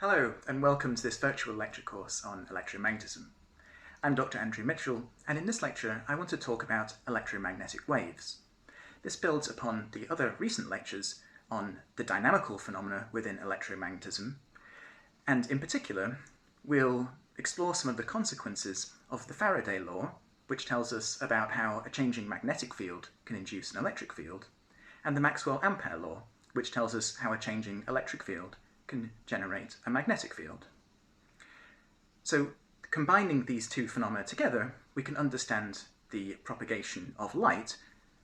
Hello and welcome to this virtual lecture course on electromagnetism. I'm Dr. Andrew Mitchell, and in this lecture I want to talk about electromagnetic waves. This builds upon the other recent lectures on the dynamical phenomena within electromagnetism, and in particular we'll explore some of the consequences of the Faraday law, which tells us about how a changing magnetic field can induce an electric field, and the Maxwell-Ampere law, which tells us how a changing electric field can generate a magnetic field. So, combining these two phenomena together, we can understand the propagation of light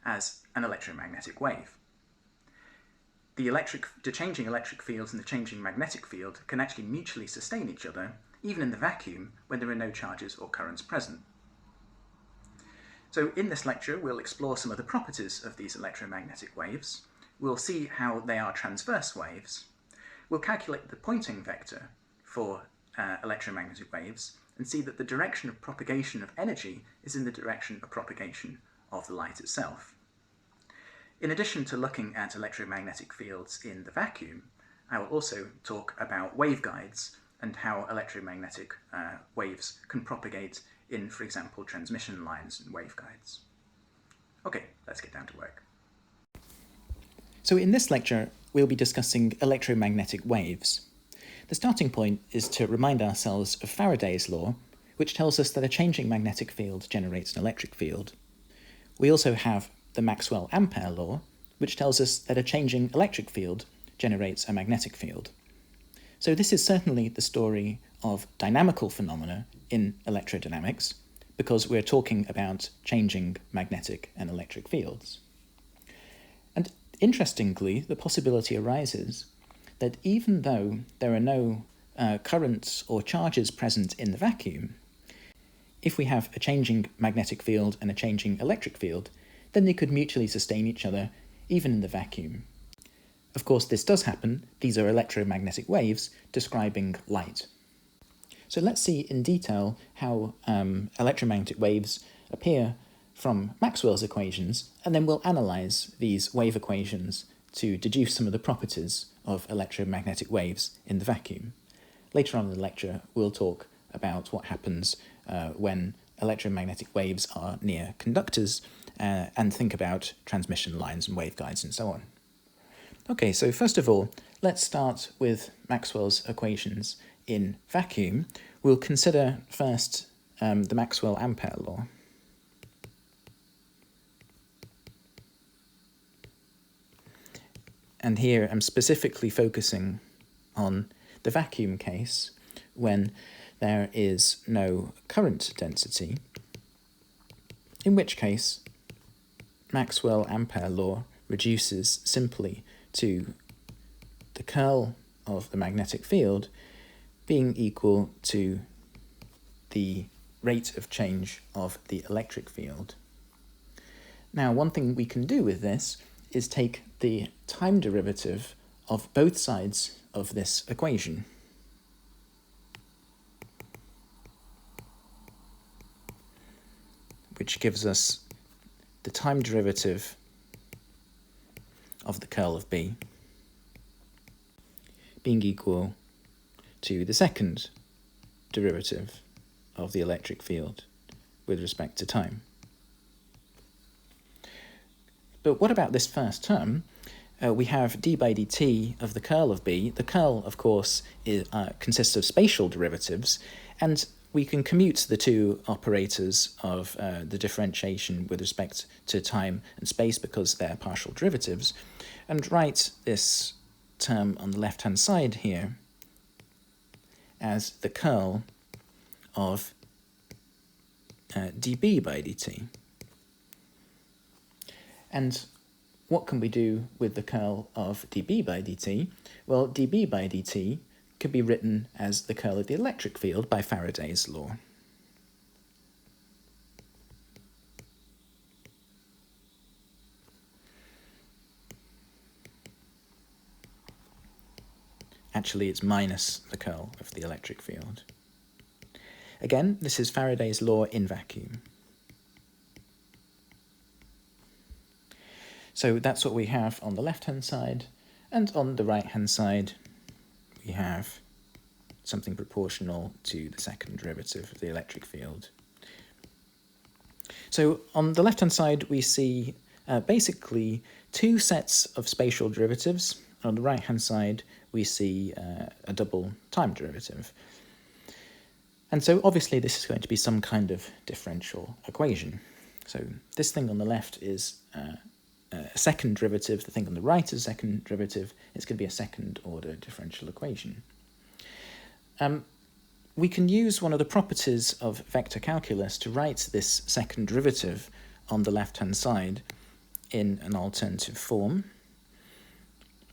as an electromagnetic wave. The changing electric fields and the changing magnetic field can actually mutually sustain each other, even in the vacuum, when there are no charges or currents present. So in this lecture, we'll explore some of the properties of these electromagnetic waves. We'll see how they are transverse waves. We'll calculate the Poynting vector for electromagnetic waves and see that the direction of propagation of energy is in the direction of propagation of the light itself. In addition to looking at electromagnetic fields in the vacuum, I will also talk about waveguides and how electromagnetic waves can propagate in, for example, transmission lines and waveguides. Okay, let's get down to work. So in this lecture, we'll be discussing electromagnetic waves. The starting point is to remind ourselves of Faraday's law, which tells us that a changing magnetic field generates an electric field. We also have the Maxwell-Ampere law, which tells us that a changing electric field generates a magnetic field. So this is certainly the story of dynamical phenomena in electrodynamics, because we're talking about changing magnetic and electric fields. And interestingly, the possibility arises that even though there are no currents or charges present in the vacuum, if we have a changing magnetic field and a changing electric field, then they could mutually sustain each other, even in the vacuum. Of course, this does happen. These are electromagnetic waves describing light. So let's see in detail how electromagnetic waves appear from Maxwell's equations, and then we'll analyse these wave equations to deduce some of the properties of electromagnetic waves in the vacuum. Later on in the lecture, we'll talk about what happens when electromagnetic waves are near conductors and think about transmission lines and waveguides and so on. Okay, so first of all, let's start with Maxwell's equations in vacuum. We'll consider first the Maxwell-Ampere law. And here I'm specifically focusing on the vacuum case when there is no current density, in which case Maxwell-Ampere law reduces simply to the curl of the magnetic field being equal to the rate of change of the electric field. Now, one thing we can do with this is take the time derivative of both sides of this equation. Which gives us the time derivative of the curl of B being equal to the second derivative of the electric field with respect to time. But what about this first term? We have d by dt of the curl of B. The curl, of course, consists of spatial derivatives, and we can commute the two operators of the differentiation with respect to time and space because they're partial derivatives, and write this term on the left-hand side here as the curl of dB by dt. And what can we do with the curl of dB by dt? Well, dB by dt could be written as the curl of the electric field by Faraday's law. Actually, it's minus the curl of the electric field. Again, this is Faraday's law in vacuum. So that's what we have on the left-hand side, and on the right-hand side we have something proportional to the second derivative of the electric field. So on the left-hand side, we see basically two sets of spatial derivatives. On the right-hand side, we see a double time derivative. And so obviously this is going to be some kind of differential equation. So this thing on the left is a second derivative, the thing on the right is a second derivative, it's going to be a second order differential equation. We can use one of the properties of vector calculus to write this second derivative on the left-hand side in an alternative form,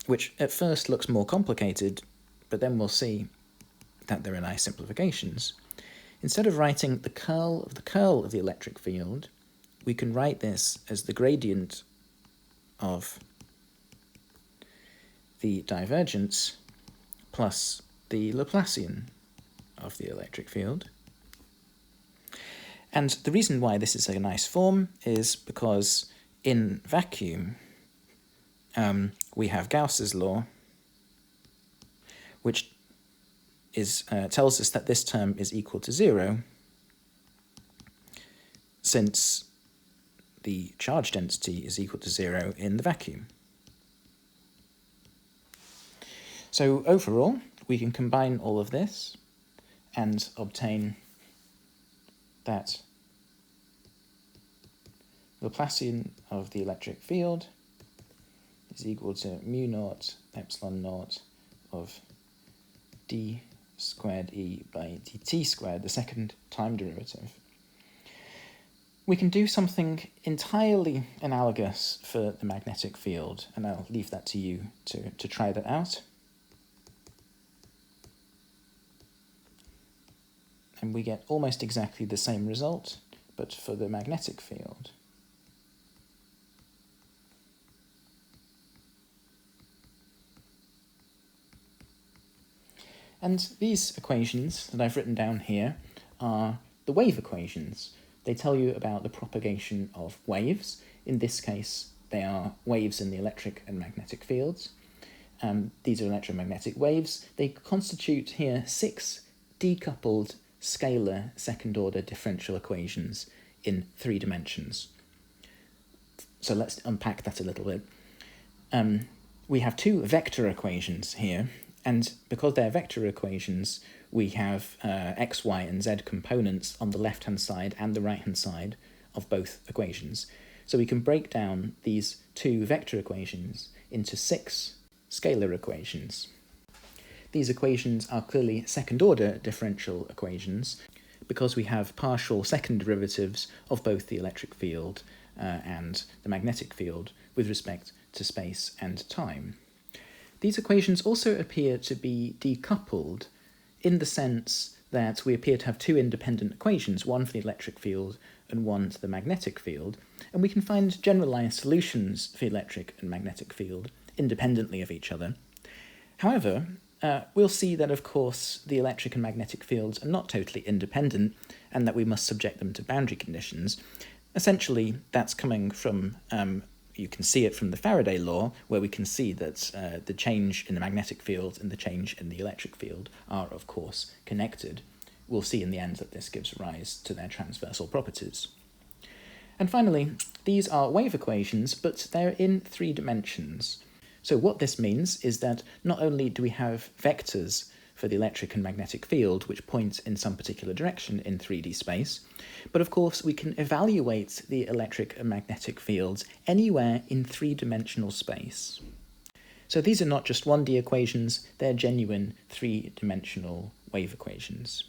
which at first looks more complicated, but then we'll see that there are nice simplifications. Instead of writing the curl of the electric field, we can write this as the gradient of the divergence plus the Laplacian of the electric field. And the reason why this is a nice form is because in vacuum we have Gauss's law, which tells us that this term is equal to 0 since the charge density is equal to 0 in the vacuum. So overall, we can combine all of this and obtain that Laplacian of the electric field is equal to mu naught epsilon naught of d squared e by dt squared, the second time derivative. We can do something entirely analogous for the magnetic field, and I'll leave that to you to try that out. And we get almost exactly the same result, but for the magnetic field. And these equations that I've written down here are the wave equations. They tell you about the propagation of waves. In this case, they are waves in the electric and magnetic fields. These are electromagnetic waves. They constitute here 6 decoupled scalar second-order differential equations in 3 dimensions. So let's unpack that a little bit. We have 2 vector equations here, and because they're vector equations, we have x, y, and z components on the left-hand side and the right-hand side of both equations. So we can break down these 2 vector equations into 6 scalar equations. These equations are clearly second-order differential equations because we have partial second derivatives of both the electric field and the magnetic field with respect to space and time. These equations also appear to be decoupled in the sense that we appear to have 2 independent equations, one for the electric field and one for the magnetic field, and we can find generalized solutions for the electric and magnetic field independently of each other. However, we'll see that, of course, the electric and magnetic fields are not totally independent and that we must subject them to boundary conditions. Essentially, that's coming from, you can see it from the Faraday law, where we can see that the change in the magnetic field and the change in the electric field are, of course, connected. We'll see in the end that this gives rise to their transversal properties. And finally, these are wave equations, but they're in 3 dimensions. So what this means is that not only do we have vectors for the electric and magnetic field which point in some particular direction in 3D space, but of course we can evaluate the electric and magnetic fields anywhere in 3-dimensional space. So these are not just 1D equations, they're genuine 3-dimensional wave equations.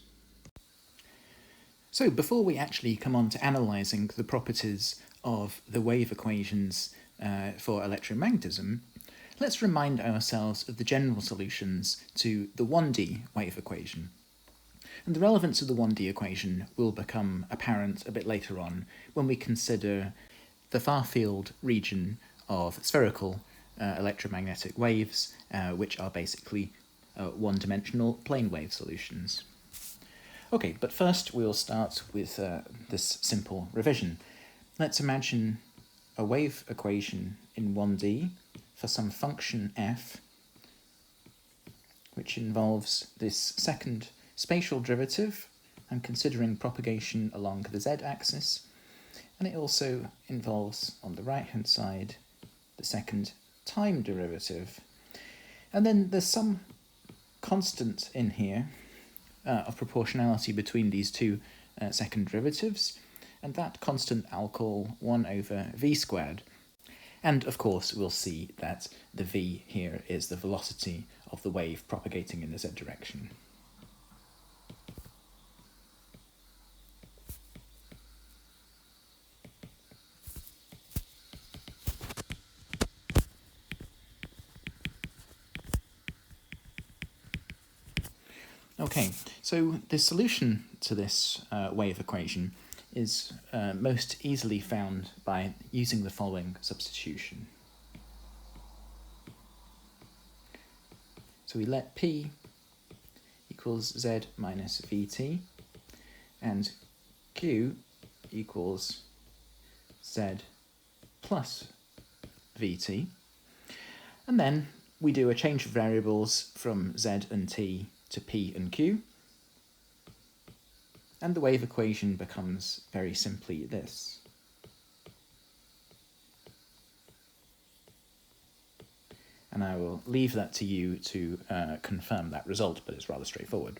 So before we actually come on to analysing the properties of the wave equations for electromagnetism, let's remind ourselves of the general solutions to the 1D wave equation. And the relevance of the 1D equation will become apparent a bit later on when we consider the far-field region of spherical electromagnetic waves, which are basically one-dimensional plane wave solutions. Okay, but first we'll start with this simple revision. Let's imagine a wave equation in 1D for some function f which involves this second spatial derivative. I'm considering propagation along the z-axis, and it also involves, on the right-hand side, the second time derivative. And then there's some constant in here of proportionality between these two second derivatives, and that constant I'll call 1 over v squared. And of course we'll see that the v here is the velocity of the wave propagating in the z direction. Okay, so the solution to this wave equation is most easily found by using the following substitution. So we let P equals Z minus Vt, and Q equals Z plus Vt, and then we do a change of variables from Z and T to P and Q, and the wave equation becomes very simply this. And I will leave that to you to confirm that result, but it's rather straightforward.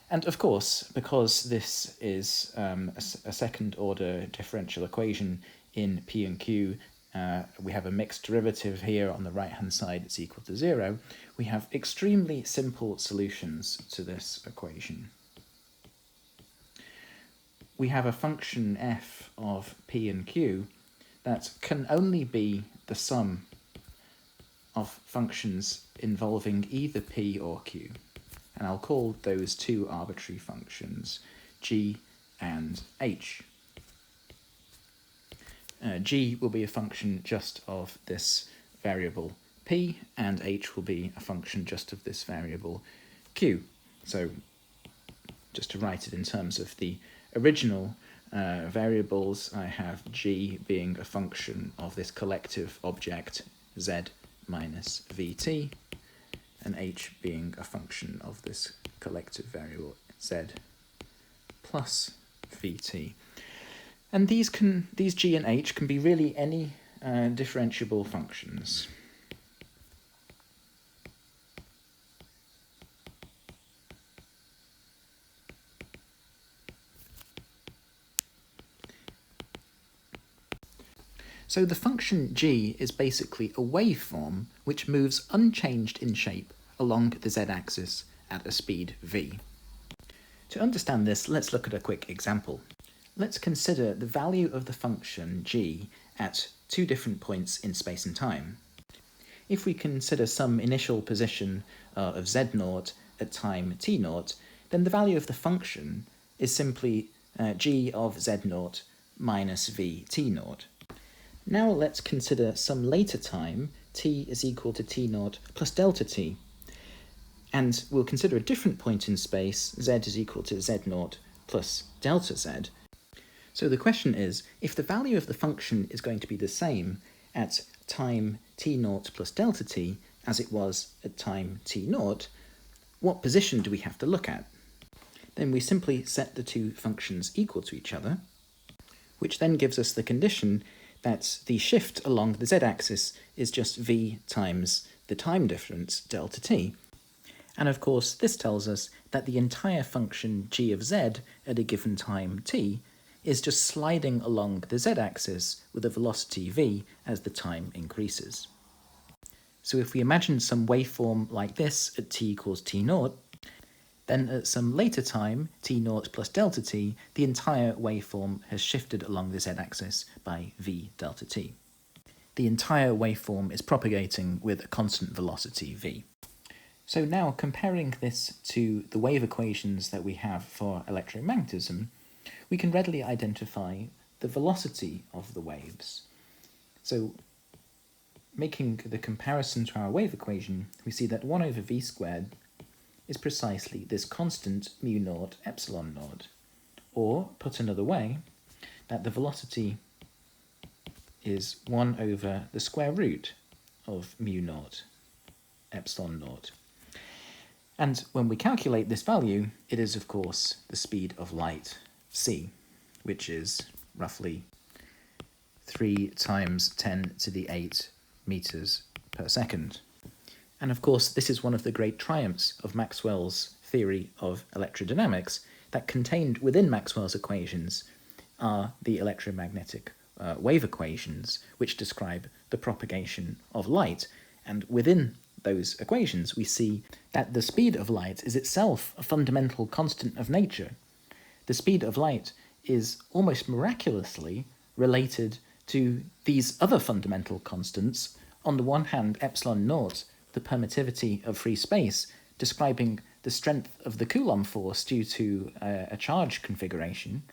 And of course, because this is a second order differential equation in P and Q, we have a mixed derivative here on the right hand side that's equal to 0, we have extremely simple solutions to this equation. We have a function f of P and Q that can only be the sum of functions involving either P or Q, and I'll call those two arbitrary functions g and h. G will be a function just of this variable P, and h will be a function just of this variable Q. So just to write it in terms of the original variables, I have G being a function of this collective object Z minus Vt, and H being a function of this collective variable Z plus Vt. And these G and H can be really any differentiable functions. So the function g is basically a waveform which moves unchanged in shape along the z-axis at a speed v. To understand this, let's look at a quick example. Let's consider the value of the function g at two different points in space and time. If we consider some initial position of z0 at time t0, then the value of the function is simply g of z0 minus v t0. Now let's consider some later time, t is equal to t0 plus delta t, and we'll consider a different point in space, z is equal to z0 plus delta z. So the question is, if the value of the function is going to be the same at time t0 plus delta t as it was at time t0, what position do we have to look at? Then we simply set the two functions equal to each other, which then gives us the condition that the shift along the z-axis is just v times the time difference, delta t. And of course, this tells us that the entire function g of z at a given time t is just sliding along the z-axis with a velocity v as the time increases. So if we imagine some waveform like this at t equals t0, then at some later time, t0 plus delta t, the entire waveform has shifted along the z-axis by v delta t. The entire waveform is propagating with a constant velocity v. So now comparing this to the wave equations that we have for electromagnetism, we can readily identify the velocity of the waves. So making the comparison to our wave equation, we see that 1 over v squared is precisely this constant mu naught epsilon naught, or, put another way, that the velocity is 1 over the square root of mu naught epsilon naught. And when we calculate this value, it is of course the speed of light, c, which is roughly 3 times 10 to the 8 meters per second. And of course, this is one of the great triumphs of Maxwell's theory of electrodynamics, that contained within Maxwell's equations are the electromagnetic wave equations, which describe the propagation of light. And within those equations, we see that the speed of light is itself a fundamental constant of nature. The speed of light is almost miraculously related to these other fundamental constants. On the one hand, epsilon naught, the permittivity of free space, describing the strength of the Coulomb force due to a charge configuration,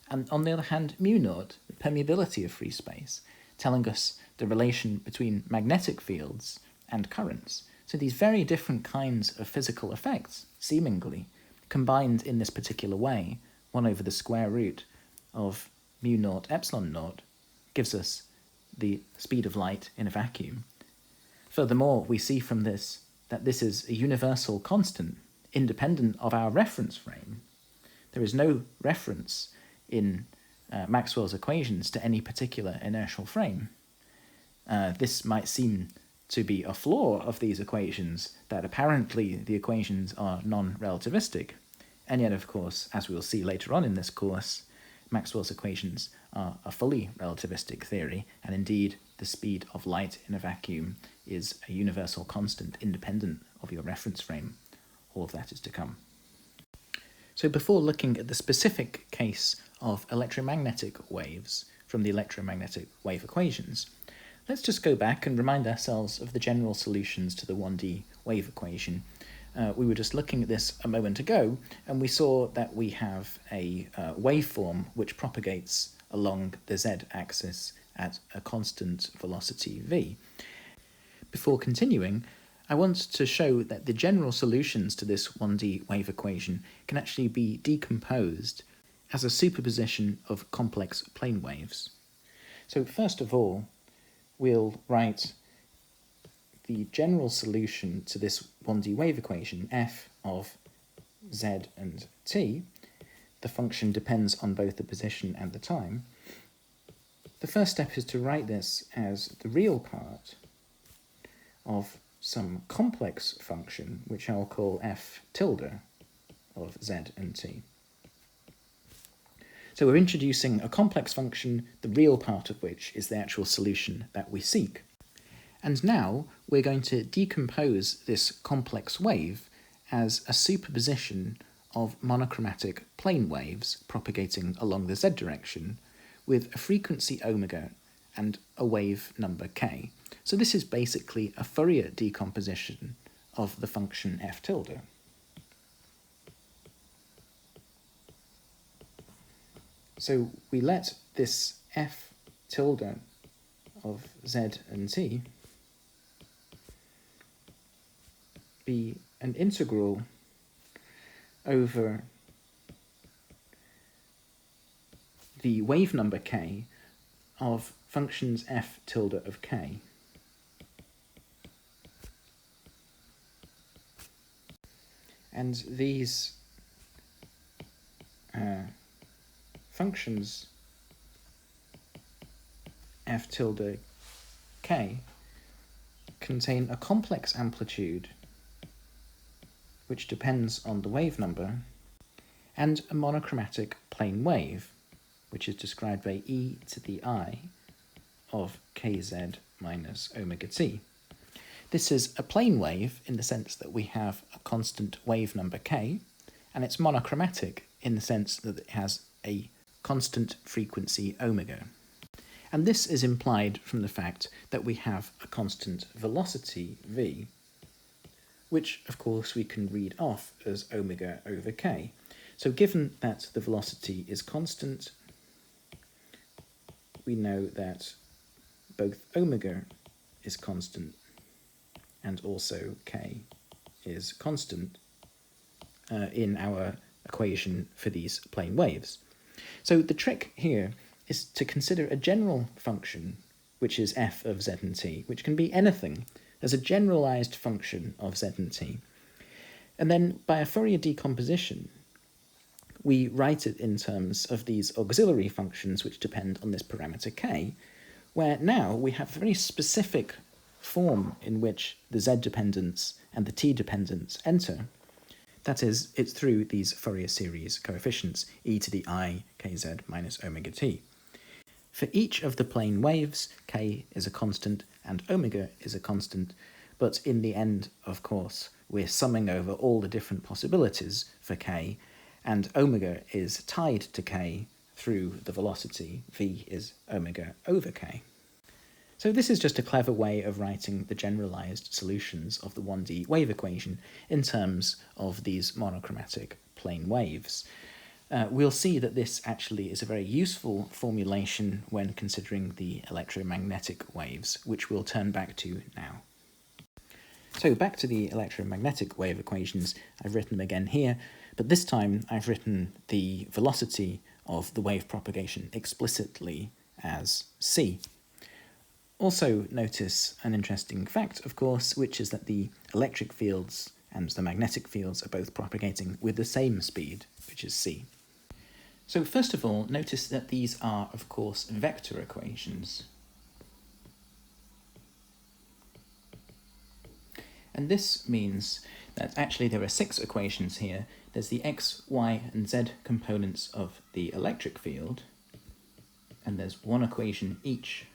and on the other hand, mu naught, the permeability of free space, telling us the relation between magnetic fields and currents. So these very different kinds of physical effects, seemingly, combined in this particular way, 1 over the square root of mu naught epsilon naught, gives us the speed of light in a vacuum. Furthermore, we see from this that this is a universal constant, independent of our reference frame. There is no reference in Maxwell's equations to any particular inertial frame. This might seem to be a flaw of these equations, that apparently the equations are non-relativistic, and yet, of course, as we'll see later on in this course, Maxwell's equations are a fully relativistic theory, and indeed the speed of light in a vacuum is a universal constant independent of your reference frame. All of that is to come. So before looking at the specific case of electromagnetic waves from the electromagnetic wave equations, let's just go back and remind ourselves of the general solutions to the 1D wave equation. We were just looking at this a moment ago, and we saw that we have a waveform which propagates along the z-axis at a constant velocity v. Before continuing, I want to show that the general solutions to this 1D wave equation can actually be decomposed as a superposition of complex plane waves. So first of all, we'll write the general solution to this 1D wave equation, f of z and t. The function depends on both the position and the time. The first step is to write this as the real part of some complex function, which I'll call f tilde of z and t. So we're introducing a complex function, the real part of which is the actual solution that we seek. And now we're going to decompose this complex wave as a superposition of monochromatic plane waves propagating along the z direction with a frequency omega and a wave number k. So this is basically a Fourier decomposition of the function f tilde. So we let this f tilde of z and t be an integral over the wave number k of functions f tilde of k. And these functions f tilde k contain a complex amplitude which depends on the wave number, and a monochromatic plane wave, which is described by e to the I of kz minus omega t. This is a plane wave in the sense that we have a constant wave number k, and it's monochromatic in the sense that it has a constant frequency omega. And this is implied from the fact that we have a constant velocity v, which of course we can read off as omega over k. So given that the velocity is constant, we know that both omega is constant and also k is constant in our equation for these plane waves. So the trick here is to consider a general function, which is f of z and t, which can be anything, as a generalized function of z and t. And then by a Fourier decomposition, we write it in terms of these auxiliary functions which depend on this parameter k, where now we have a very specific form in which the z-dependence and the t-dependence enter. That is, it's through these Fourier series coefficients, e to the I kz minus omega t. For each of the plane waves, k is a constant and omega is a constant, but in the end, of course, we're summing over all the different possibilities for k, and omega is tied to k through the velocity, v is omega over k. So this is just a clever way of writing the generalized solutions of the 1D wave equation in terms of these monochromatic plane waves. We'll see that this actually is a very useful formulation when considering the electromagnetic waves, which we'll turn back to now. So back to the electromagnetic wave equations. I've written them again here, but this time I've written the velocity of the wave propagation explicitly as c. Also notice an interesting fact, of course, which is that the electric fields and the magnetic fields are both propagating with the same speed, which is c. So first of all, notice that these are, of course, vector equations. And this means that actually there are 6 equations here. There's the x, y, and z components of the electric field, and there's one equation each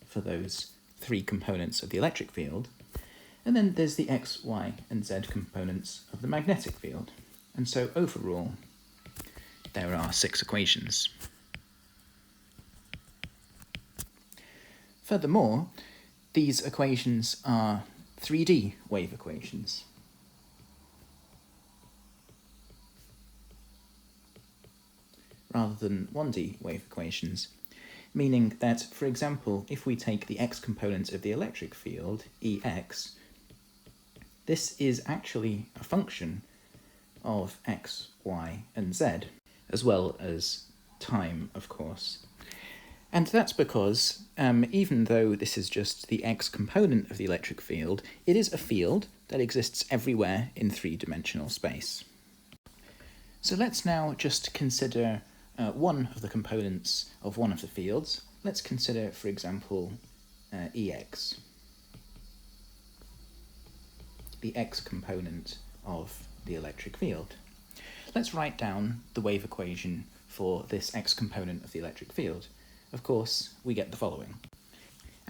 for those 3 components of the electric field, and then there's the x, y, and z components of the magnetic field. And so overall, there are 6 equations. Furthermore, these equations are 3D wave equations. Rather than 1D wave equations, meaning that, for example, if we take the x component of the electric field, Ex, this is actually a function of x, y, and z, as well as time, of course. And that's because, even though this is just the x component of the electric field, it is a field that exists everywhere in 3-dimensional space. So let's now just consider one of the components of one of the fields. Let's consider, for example, Ex, the x component of the electric field. Let's write down the wave equation for this x component of the electric field. Of course, we get the following.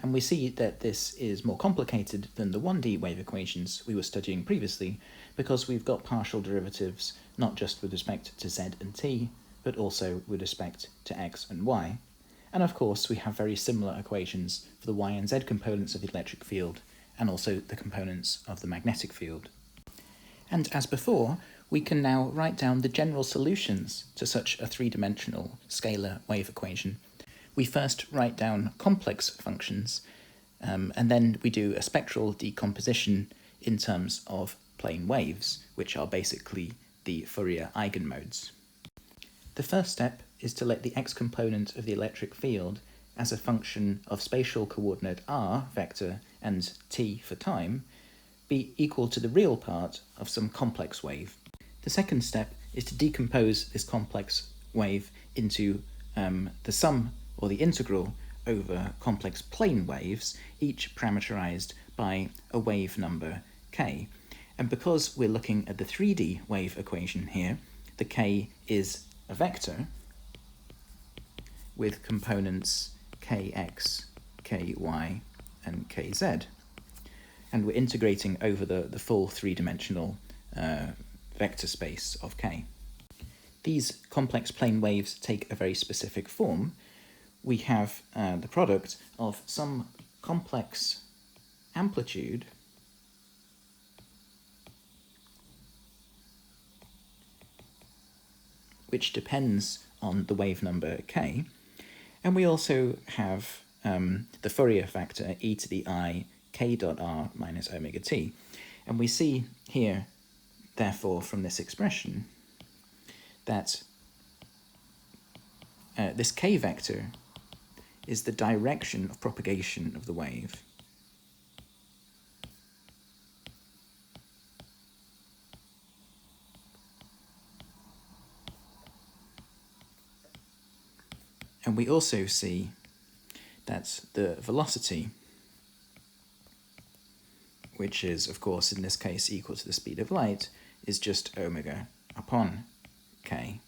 And we see that this is more complicated than the 1D wave equations we were studying previously, because we've got partial derivatives not just with respect to z and t, but also with respect to x and y. And of course, we have very similar equations for the y and z components of the electric field, and also the components of the magnetic field. And as before, we can now write down the general solutions to such a 3-dimensional scalar wave equation. We first write down complex functions, and then we do a spectral decomposition in terms of plane waves, which are basically the Fourier eigenmodes. The first step is to let the x component of the electric field as a function of spatial coordinate r vector and t for time be equal to the real part of some complex wave. The second step is to decompose this complex wave into the sum or the integral over complex plane waves, each parameterized by a wave number k. And because we're looking at the 3D wave equation here, the k is a vector with components kx, ky, and kz. And we're integrating over the full 3-dimensional vector space of k. These complex plane waves take a very specific form. We have the product of some complex amplitude which depends on the wave number k, and we also have the Fourier factor e to the I k dot r minus omega t. And we see here, therefore, from this expression, that this k vector is the direction of propagation of the wave. And we also see that the velocity, which is, of course, in this case equal to the speed of light, is just omega upon k.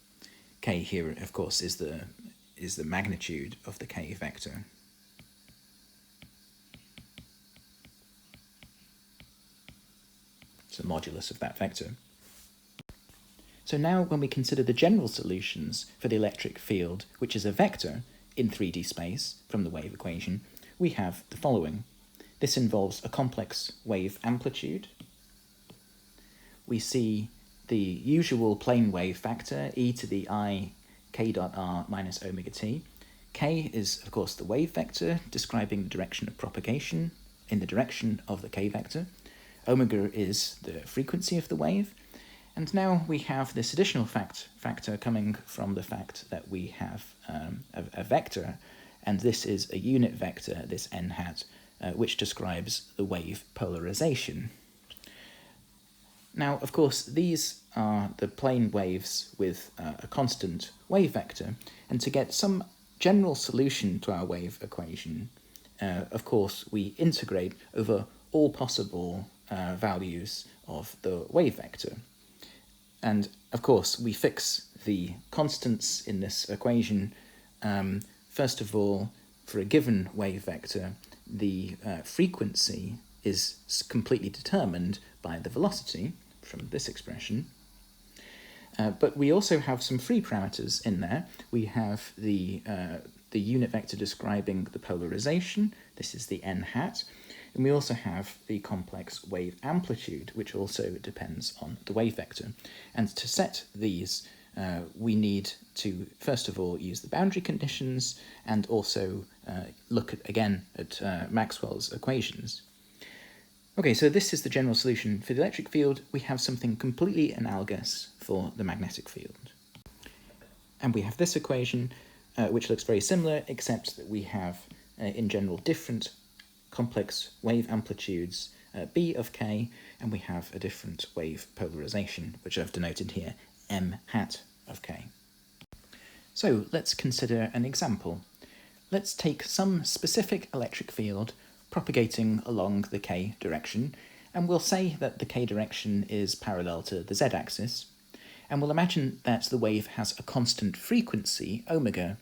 K here, of course, is the magnitude of the k vector. It's the modulus of that vector. So now when we consider the general solutions for the electric field, which is a vector in 3D space from the wave equation, we have the following. This involves a complex wave amplitude. We see the usual plane wave factor, e to the I k dot r minus omega t. K is, of course, the wave vector describing the direction of propagation in the direction of the k vector. Omega is the frequency of the wave. And now we have this additional factor coming from the fact that we have a vector, and this is a unit vector, this n hat, which describes the wave polarization. Now, of course, these are the plane waves with a constant wave vector, and to get some general solution to our wave equation, of course, we integrate over all possible values of the wave vector. And, of course, we fix the constants in this equation. First of all, for a given wave vector, the frequency is completely determined by the velocity from this expression. But we also have some free parameters in there. We have the unit vector describing the polarization. This is the n hat. And we also have the complex wave amplitude, which also depends on the wave vector. And to set these, we need to, first of all, use the boundary conditions and also look again at Maxwell's equations. Okay, so this is the general solution. For the electric field, we have something completely analogous for the magnetic field. And we have this equation, which looks very similar, except that we have, in general, different complex wave amplitudes, b of k, and we have a different wave polarization, which I've denoted here, m hat of k. So let's consider an example. Let's take some specific electric field propagating along the k direction, and we'll say that the k direction is parallel to the z-axis, and we'll imagine that the wave has a constant frequency, omega,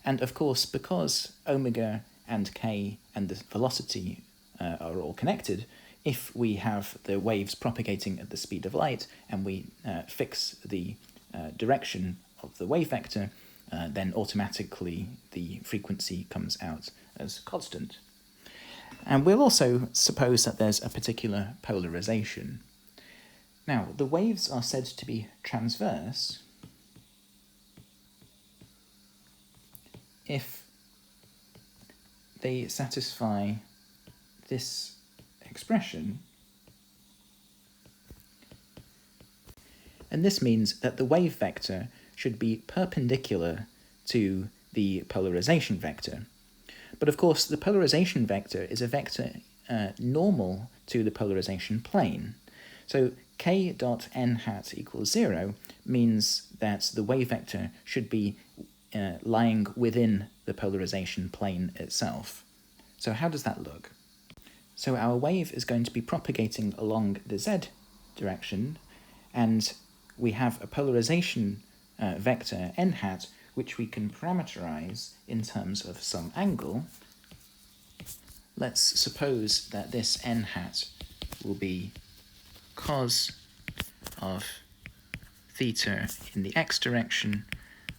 and of course, because omega and k and the velocity are all connected, if we have the waves propagating at the speed of light and we fix the direction of the wave vector, then automatically the frequency comes out as constant. And we'll also suppose that there's a particular polarization. Now, the waves are said to be transverse if they satisfy this expression, and this means that the wave vector should be perpendicular to the polarization vector. But of course, the polarization vector is a vector normal to the polarization plane. So k dot n hat equals 0 means that the wave vector should be lying within the polarization plane itself. So how does that look? So our wave is going to be propagating along the z direction, and we have a polarization vector n hat, which we can parameterize in terms of some angle. Let's suppose that this n hat will be cos of theta in the x direction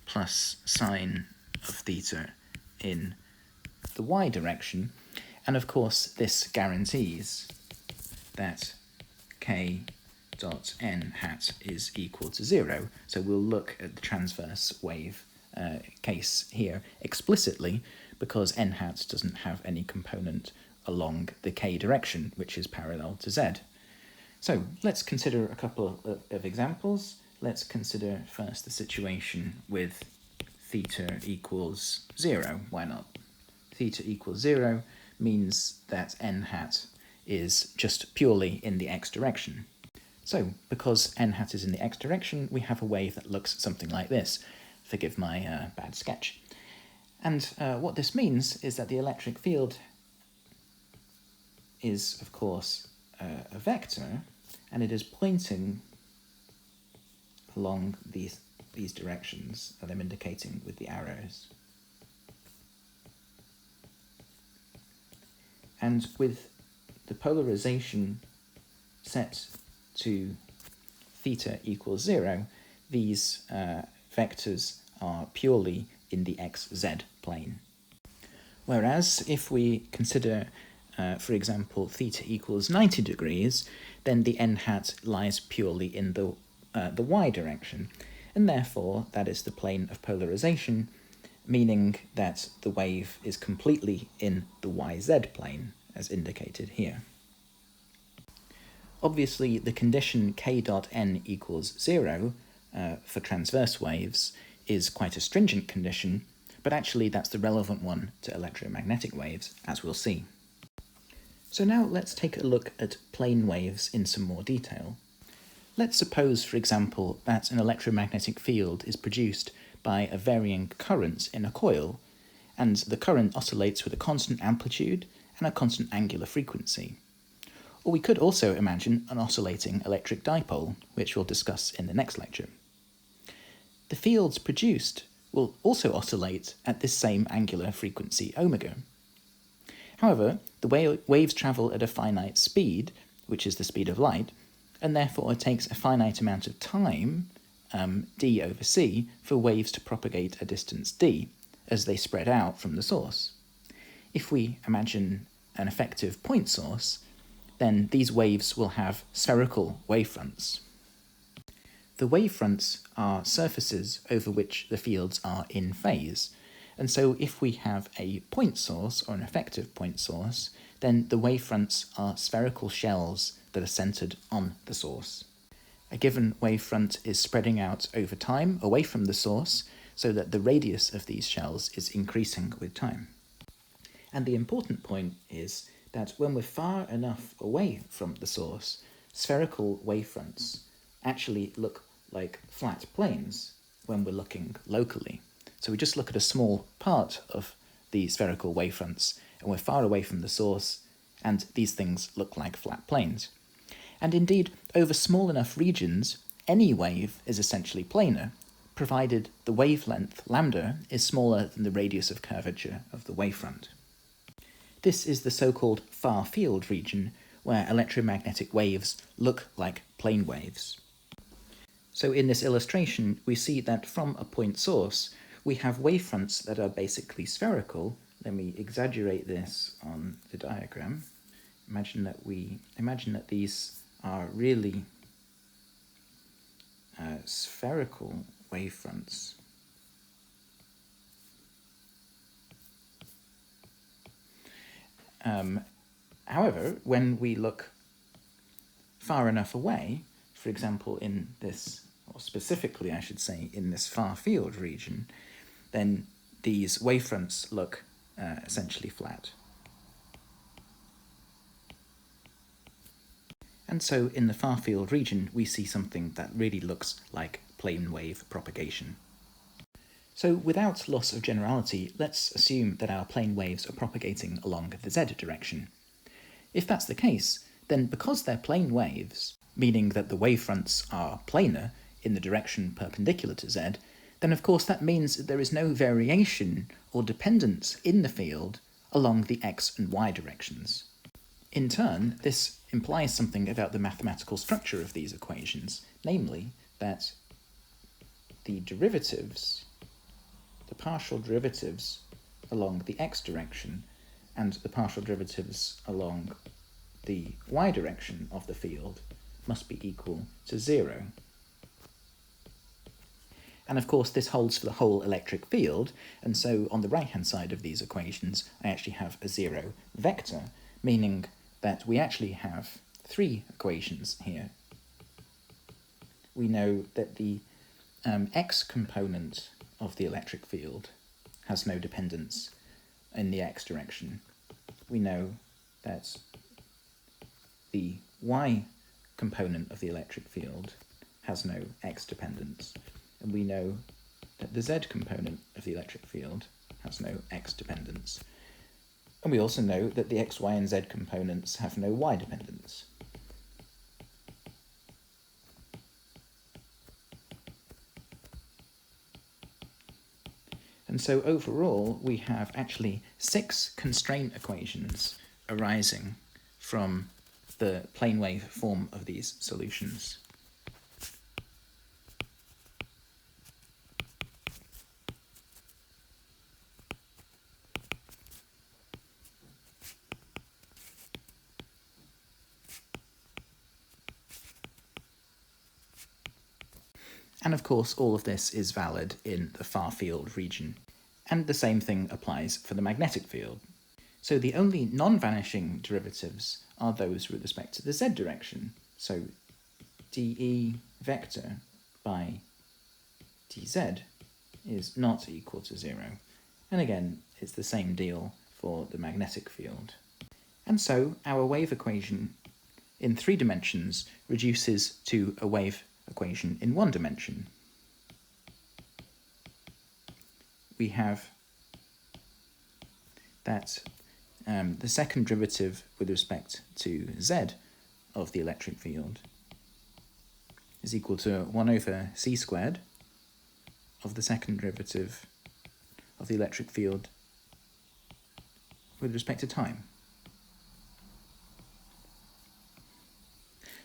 plus sine of theta in the y direction, and of course this guarantees that k dot n hat is equal to 0, so we'll look at the transverse wave case here explicitly because n hat doesn't have any component along the k direction, which is parallel to z. So let's consider a couple of examples. Let's consider first the situation with theta equals 0. Why not? Theta equals 0 means that n hat is just purely in the x direction. So, because n hat is in the x direction, we have a wave that looks something like this. Forgive my bad sketch. And what this means is that the electric field is, of course, a vector, and it is pointing along these directions that I'm indicating with the arrows. And with the polarization set to theta equals 0, these vectors are purely in the xz plane. Whereas if we consider, for example, theta equals 90 degrees, then the n hat lies purely in the y direction, and therefore that is the plane of polarization, meaning that the wave is completely in the yz plane, as indicated here. Obviously, the condition k dot n equals 0 for transverse waves is quite a stringent condition, but actually that's the relevant one to electromagnetic waves, as we'll see. So now let's take a look at plane waves in some more detail. Let's suppose, for example, that an electromagnetic field is produced by a varying current in a coil, and the current oscillates with a constant amplitude and a constant angular frequency. Or we could also imagine an oscillating electric dipole, which we'll discuss in the next lecture. The fields produced will also oscillate at this same angular frequency omega. However, the waves travel at a finite speed, which is the speed of light, and therefore it takes a finite amount of time, d over c, for waves to propagate a distance d, as they spread out from the source. If we imagine an effective point source, then these waves will have spherical wavefronts. The wavefronts are surfaces over which the fields are in phase, and so if we have a point source, or an effective point source, then the wavefronts are spherical shells that are centered on the source. A given wavefront is spreading out over time away from the source, so that the radius of these shells is increasing with time. And the important point is that when we're far enough away from the source, spherical wavefronts actually look like flat planes when we're looking locally. So we just look at a small part of the spherical wavefronts, and we're far away from the source, and these things look like flat planes. And indeed, over small enough regions, any wave is essentially planar, provided the wavelength lambda is smaller than the radius of curvature of the wavefront. This is the so-called far field region, where electromagnetic waves look like plane waves. So in this illustration, we see that from a point source, we have wavefronts that are basically spherical. Let me exaggerate this on the diagram. Imagine that these are really spherical wavefronts. However, when we look far enough away, for example in this, or specifically I should say, in this far field region, then these wavefronts look essentially flat. And so in the far field region, we see something that really looks like plane wave propagation. So without loss of generality, let's assume that our plane waves are propagating along the z direction. If that's the case, then because they're plane waves, meaning that the wavefronts are planar in the direction perpendicular to z, then of course that means that there is no variation or dependence in the field along the x and y directions. In turn, this implies something about the mathematical structure of these equations, namely that the derivatives, the partial derivatives along the x direction and the partial derivatives along the y direction of the field must be equal to 0. And of course this holds for the whole electric field, and so on the right-hand side of these equations I actually have a 0 vector, meaning that we actually have 3 equations here. We know that the x component of the electric field has no dependence in the x direction. We know that the y component of the electric field has no x dependence, and we know that the z component of the electric field has no x dependence. And we also know that the x, y, and z components have no y dependence. And so overall, we have actually 6 constraint equations arising from the plane wave form of these solutions. And of course, all of this is valid in the far field region. And the same thing applies for the magnetic field. So the only non-vanishing derivatives are those with respect to the z direction. So dE vector by dz is not equal to 0. And again, it's the same deal for the magnetic field. And so our wave equation in 3 dimensions reduces to a wave equation in 1 dimension. We have that the second derivative with respect to z of the electric field is equal to 1 over c squared of the second derivative of the electric field with respect to time.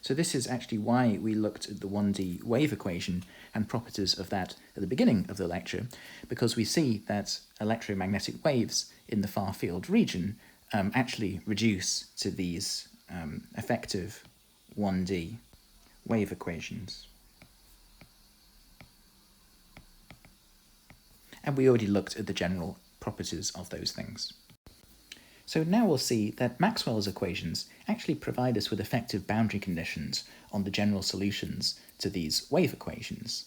So this is actually why we looked at the 1D wave equation and properties of that at the beginning of the lecture, because we see that electromagnetic waves in the far field region actually reduce to these effective 1D wave equations. And we already looked at the general properties of those things. So now we'll see that Maxwell's equations actually provide us with effective boundary conditions on the general solutions to these wave equations.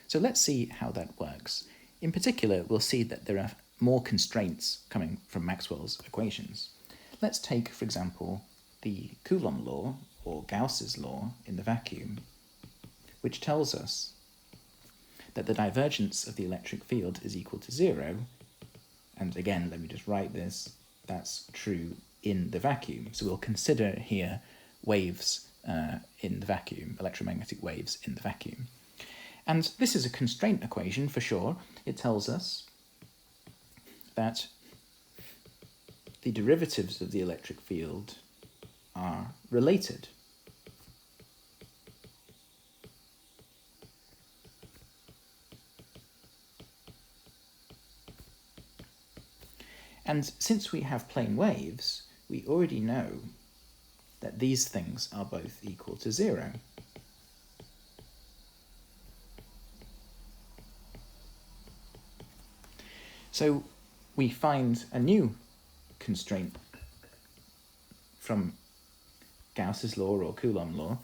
So let's see how that works. In particular, we'll see that there are more constraints coming from Maxwell's equations. Let's take, for example, the Coulomb law, or Gauss's law in the vacuum, which tells us that the divergence of the electric field is equal to 0. And again, let me just write this. That's true in the vacuum. So we'll consider here waves in the vacuum, electromagnetic waves in the vacuum. And this is a constraint equation for sure. It tells us that the derivatives of the electric field are related. And since we have plane waves, we already know that these things are both equal to 0. So we find a new constraint from Gauss's law or Coulomb law,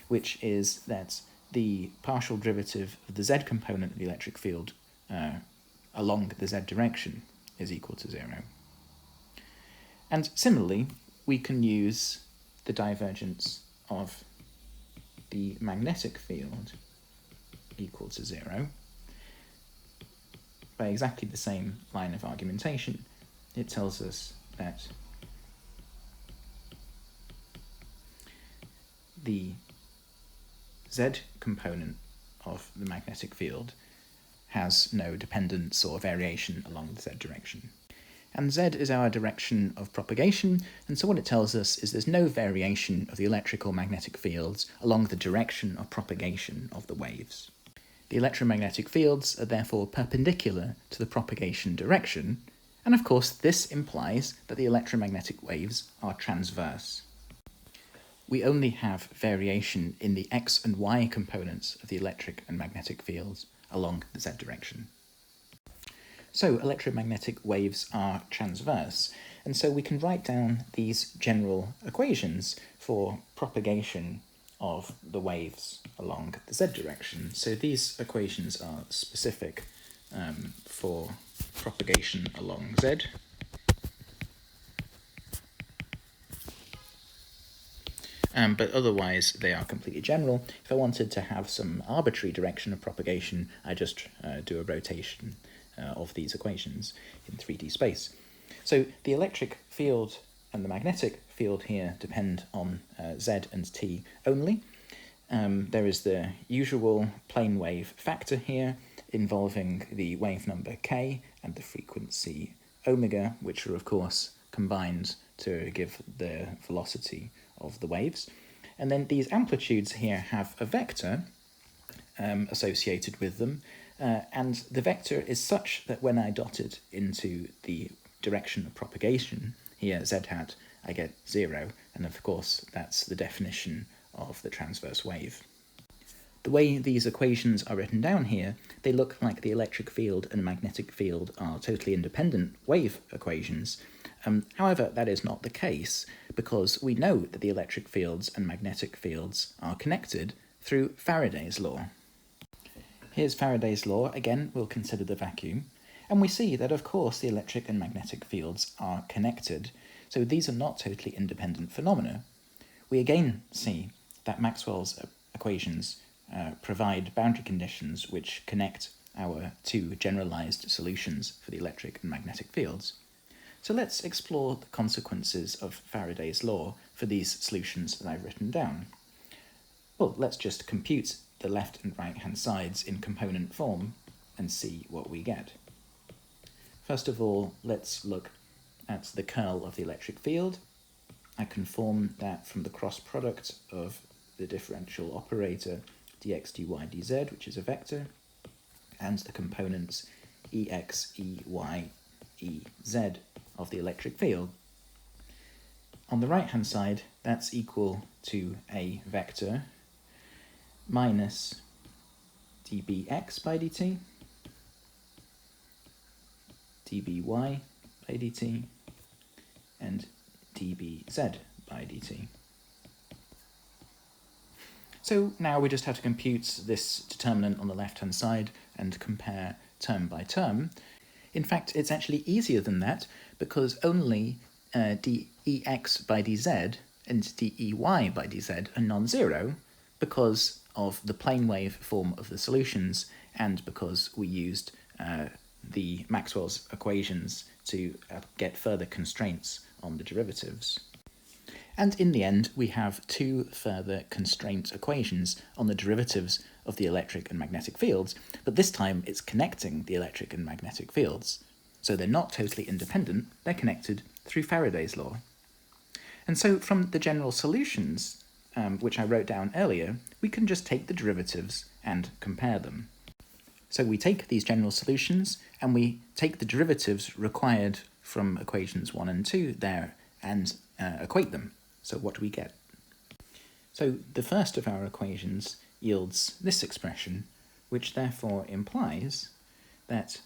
which is that the partial derivative of the z component of the electric field along the z direction is equal to 0. And similarly, we can use the divergence of the magnetic field equal to 0 by exactly the same line of argumentation. It tells us that the z component of the magnetic field has no dependence or variation along the z direction. And z is our direction of propagation, and so what it tells us is there's no variation of the electrical magnetic fields along the direction of propagation of the waves. The electromagnetic fields are therefore perpendicular to the propagation direction, and of course this implies that the electromagnetic waves are transverse. We only have variation in the x and y components of the electric and magnetic fields along the z direction. So electromagnetic waves are transverse, and so we can write down these general equations for propagation of the waves along the z direction. So these equations are specific for propagation along z. But otherwise they are completely general. If I wanted to have some arbitrary direction of propagation, I just do a rotation of these equations in 3D space. So the electric field and the magnetic field here depend on Z and T only. There is the usual plane wave factor here involving the wave number k and the frequency omega, which are of course combined to give the velocity of the waves. And then these amplitudes here have a vector associated with them, and the vector is such that when I dot it into the direction of propagation, here z hat, I get 0, and of course that's the definition of the transverse wave. The way these equations are written down here, they look like the electric field and magnetic field are totally independent wave equations. However, that is not the case, because we know that the electric fields and magnetic fields are connected through Faraday's law. Here's Faraday's law. Again, we'll consider the vacuum, and we see that of course the electric and magnetic fields are connected, so these are not totally independent phenomena. We again see that Maxwell's equations provide boundary conditions which connect our two generalized solutions for the electric and magnetic fields. So let's explore the consequences of Faraday's law for these solutions that I've written down. Well, let's just compute the left and right hand sides in component form and see what we get. First of all, let's look at the curl of the electric field. I can form that from the cross product of the differential operator dx, dy, dz, which is a vector, and the components ex, ey, ez of the electric field. On the right hand side, that's equal to a vector minus dbx by dt, dby by dt, and dbz by dt. So now we just have to compute this determinant on the left-hand side and compare term by term. In fact, it's actually easier than that, because only dex by dz and dey by dz are non-zero because of the plane wave form of the solutions and because we used the Maxwell's equations to get further constraints on the derivatives. And in the end, we have two further constraint equations on the derivatives of the electric and magnetic fields, but this time it's connecting the electric and magnetic fields. So they're not totally independent, they're connected through Faraday's law. And so from the general solutions, which I wrote down earlier, we can just take the derivatives and compare them. So we take these general solutions and we take the derivatives required from equations 1 and 2 there and equate them. So what do we get? So the first of our equations yields this expression, which therefore implies that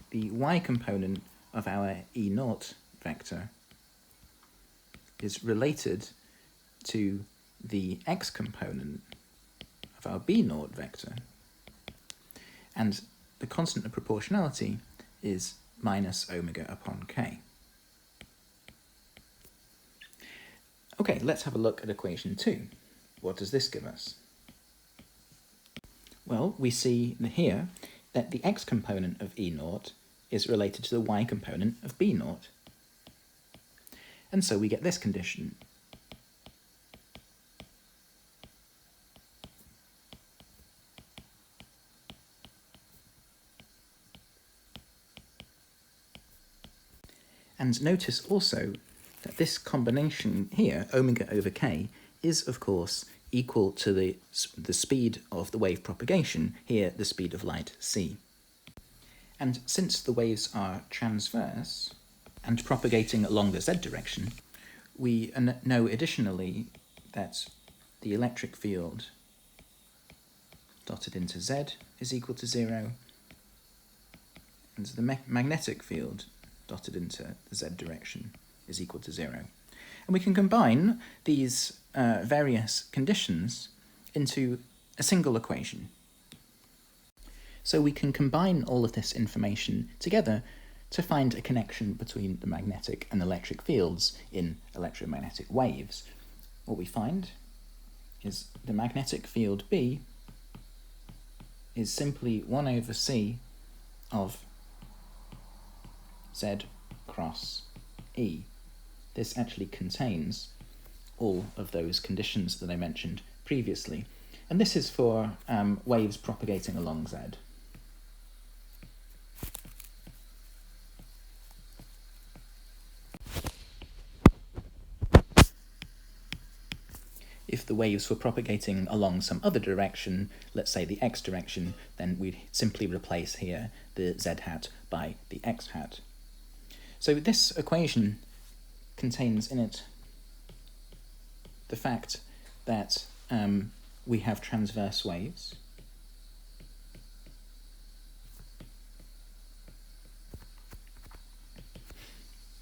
the y component of our E0 vector is related to the x component of our B0 vector, and the constant of proportionality is minus omega upon k. Okay, let's have a look at equation 2. What does this give us? Well, we see here that the x component of E0 is related to the y component of B0. And so we get this condition. And notice also that this combination here, omega over k, is of course equal to the speed of the wave propagation, here the speed of light c. And since the waves are transverse and propagating along the z direction, we know additionally that the electric field dotted into z is equal to 0, and the magnetic field dotted into the z direction is equal to 0. And we can combine these various conditions into a single equation. So we can combine all of this information together to find a connection between the magnetic and electric fields in electromagnetic waves. What we find is the magnetic field B is simply 1 over c of Z cross E. This actually contains all of those conditions that I mentioned previously. And this is for waves propagating along Z. If the waves were propagating along some other direction, let's say the x direction, then we'd simply replace here the z hat by the x hat. So this equation contains in it the fact that we have transverse waves,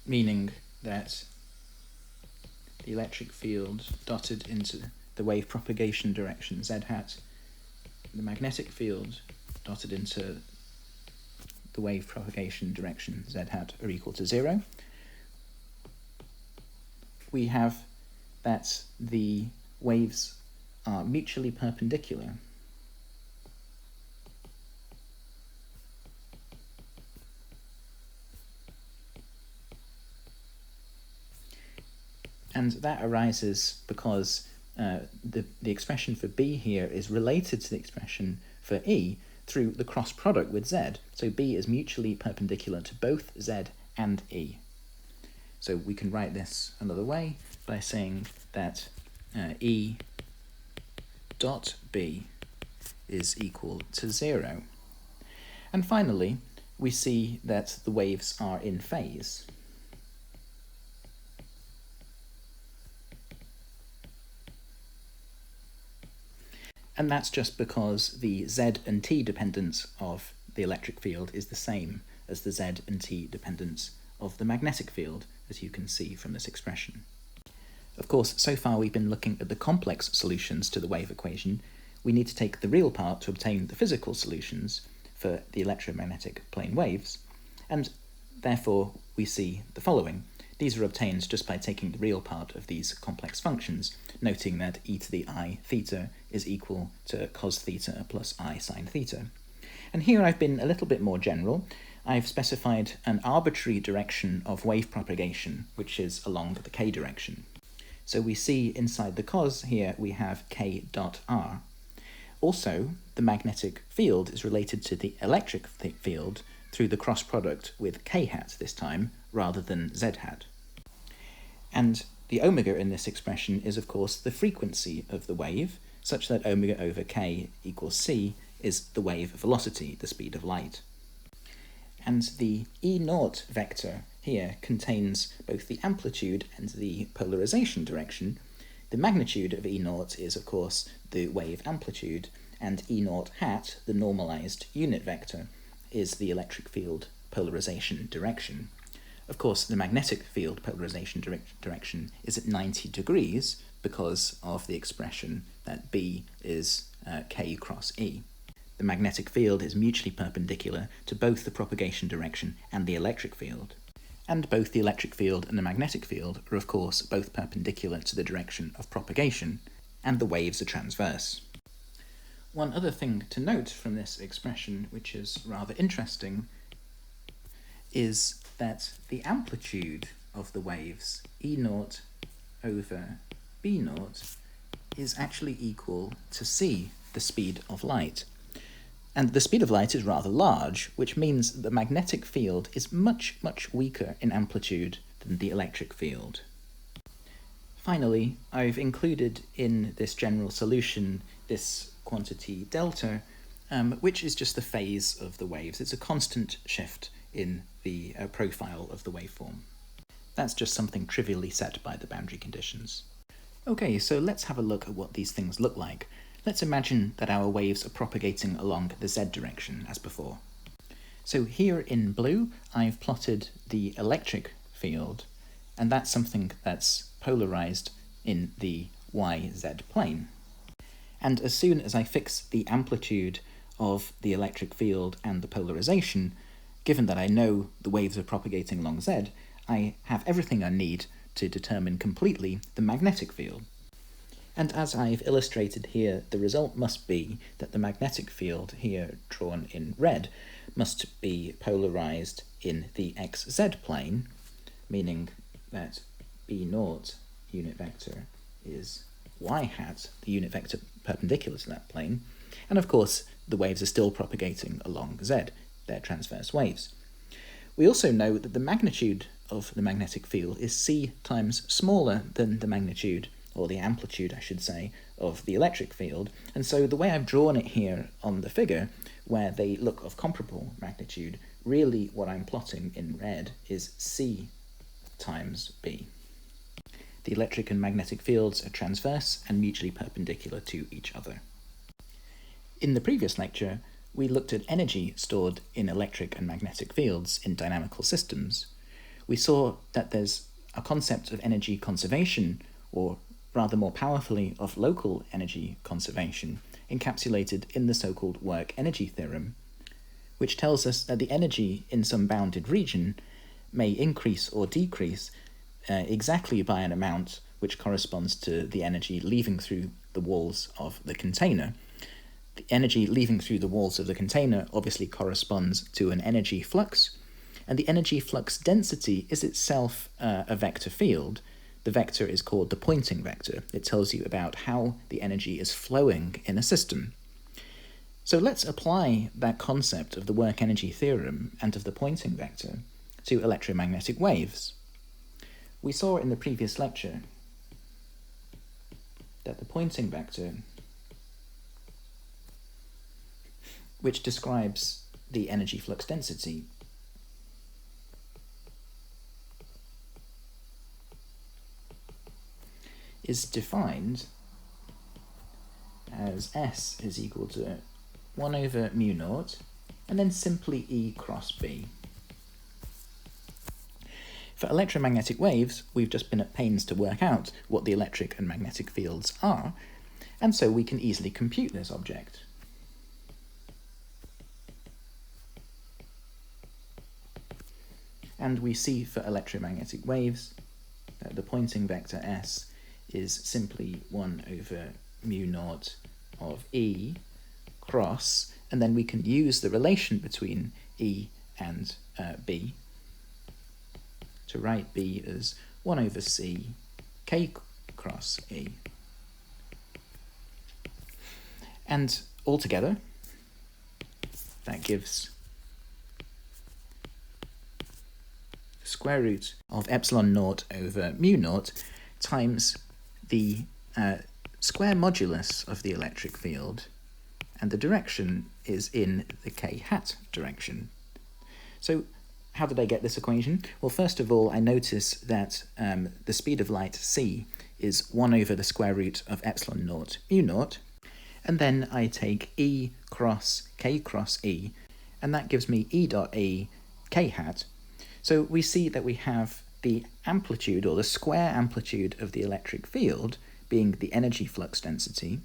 meaning that the electric field dotted into the wave propagation direction z hat, the magnetic field dotted into the wave propagation direction z hat are equal to 0. We have that the waves are mutually perpendicular. And that arises because the expression for B here is related to the expression for E through the cross product with Z. So B is mutually perpendicular to both Z and E. So we can write this another way by saying that E dot B is equal to 0. And finally, we see that the waves are in phase. And that's just because the Z and T dependence of the electric field is the same as the Z and T dependence of the magnetic field, as you can see from this expression. Of course, so far we've been looking at the complex solutions to the wave equation. We need to take the real part to obtain the physical solutions for the electromagnetic plane waves, and therefore we see the following. These are obtained just by taking the real part of these complex functions, noting that e to the I theta is equal to cos theta plus I sine theta. And here I've been a little bit more general. I've specified an arbitrary direction of wave propagation, which is along the k direction. So we see inside the cos here we have k dot r. Also, the magnetic field is related to the electric field through the cross product with k hat this time, rather than z hat. And the omega in this expression is, of course, the frequency of the wave, such that omega over k equals c is the wave velocity, the speed of light. And the E0 vector here contains both the amplitude and the polarization direction. The magnitude of E0 is, of course, the wave amplitude, and E0 hat, the normalized unit vector, is the electric field polarization direction. Of course, the magnetic field polarization direction is at 90 degrees because of the expression that B is K cross E. The magnetic field is mutually perpendicular to both the propagation direction and the electric field. And both the electric field and the magnetic field are, of course, both perpendicular to the direction of propagation, and the waves are transverse. One other thing to note from this expression, which is rather interesting, is that the amplitude of the waves, E0 over B0, is actually equal to c, the speed of light. And the speed of light is rather large, which means that the magnetic field is much, much weaker in amplitude than the electric field. Finally, I've included in this general solution this quantity delta, which is just the phase of the waves. It's a constant shift in the profile of the waveform. That's just something trivially set by the boundary conditions. Okay, so let's have a look at what these things look like. Let's imagine that our waves are propagating along the z direction as before. So here in blue, I've plotted the electric field, and that's something that's polarized in the yz plane. And as soon as I fix the amplitude of the electric field and the polarization, given that I know the waves are propagating along z, I have everything I need to determine completely the magnetic field. And as I've illustrated here, the result must be that the magnetic field, here drawn in red, must be polarized in the xz plane, meaning that b0 unit vector is y hat, the unit vector perpendicular to that plane, and of course the waves are still propagating along z, they're transverse waves. We also know that the magnitude of the magnetic field is c times smaller than the magnitude, or the amplitude I should say, of the electric field, and so the way I've drawn it here on the figure, where they look of comparable magnitude, really what I'm plotting in red is c times b. The electric and magnetic fields are transverse and mutually perpendicular to each other. In the previous lecture, we looked at energy stored in electric and magnetic fields in dynamical systems. We saw that there's a concept of energy conservation, or rather more powerfully of local energy conservation, encapsulated in the so-called work-energy theorem, which tells us that the energy in some bounded region may increase or decrease exactly by an amount which corresponds to the energy leaving through the walls of the container. The energy leaving through the walls of the container obviously corresponds to an energy flux, and the energy flux density is itself a vector field. The vector is called the Poynting vector. It tells you about how the energy is flowing in a system. So let's apply that concept of the work-energy theorem and of the Poynting vector to electromagnetic waves. We saw in the previous lecture that the Poynting vector, which describes the energy flux density, is defined as S is equal to 1 over mu naught, and then simply E cross B. For electromagnetic waves, we've just been at pains to work out what the electric and magnetic fields are, and so we can easily compute this object. And we see for electromagnetic waves that the Poynting vector S is simply 1 over mu naught of E cross, and then we can use the relation between E and B to write B as 1 over C K cross E. And altogether, that gives the square root of epsilon naught over mu naught times the square modulus of the electric field, and the direction is in the k hat direction. So how did I get this equation? Well, first of all, I notice that the speed of light c is 1 over the square root of epsilon naught mu naught, and then I take E cross k cross E, and that gives me E dot E k hat. So we see that we have the amplitude, or the square amplitude of the electric field, being the energy flux density,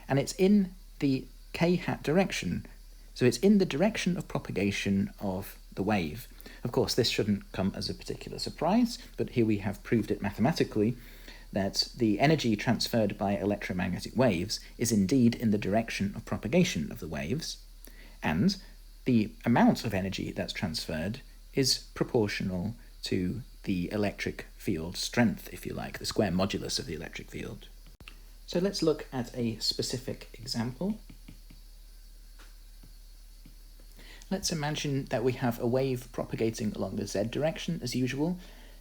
and it's in the k hat direction, so it's in the direction of propagation of the wave. Of course, this shouldn't come as a particular surprise, but here we have proved it mathematically, that the energy transferred by electromagnetic waves is indeed in the direction of propagation of the waves, and the amount of energy that's transferred is proportional to the electric field strength, if you like, the square modulus of the electric field. So let's look at a specific example. Let's imagine that we have a wave propagating along the z direction as usual,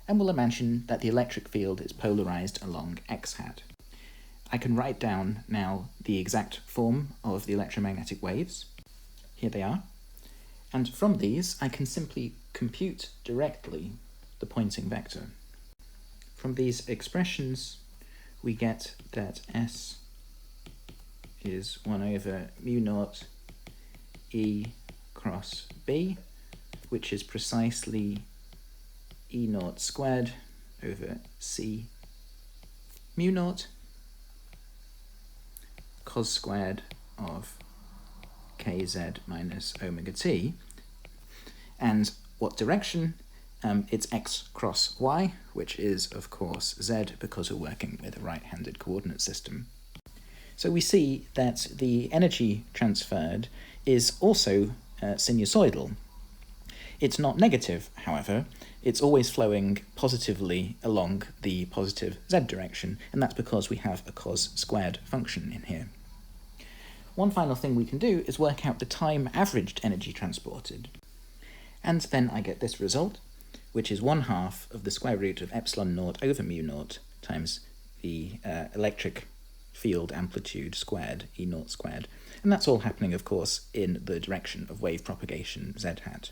and we'll imagine that the electric field is polarized along x hat. I can write down now the exact form of the electromagnetic waves. Here they are. And from these, I can simply compute directly the Poynting vector. From these expressions, we get that S is 1 over mu naught E cross B, which is precisely E naught squared over C mu naught cos squared of kz minus omega t. And what direction? It's x cross y, which is, of course, z, because we're working with a right-handed coordinate system. So we see that the energy transferred is also sinusoidal. It's not negative, however. It's always flowing positively along the positive z direction, and that's because we have a cos squared function in here. One final thing we can do is work out the time averaged energy transported. And then I get this result, which is 1/2 of the square root of epsilon naught over mu naught times the electric field amplitude squared, E naught squared. And that's all happening, of course, in the direction of wave propagation z hat.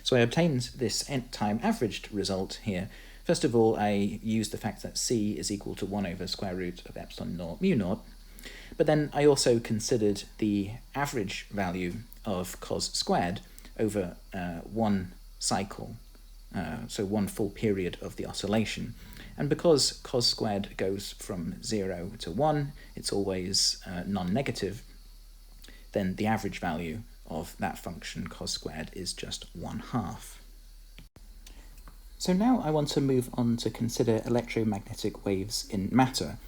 So I obtained this time averaged result here. First of all, I used the fact that c is equal to 1 over square root of epsilon naught mu naught, but then I also considered the average value of cos squared over one cycle, so one full period of the oscillation. And because cos squared goes from 0 to 1, it's always non-negative, then the average value of that function cos squared is just 1/2. So now I want to move on to consider electromagnetic waves in matter.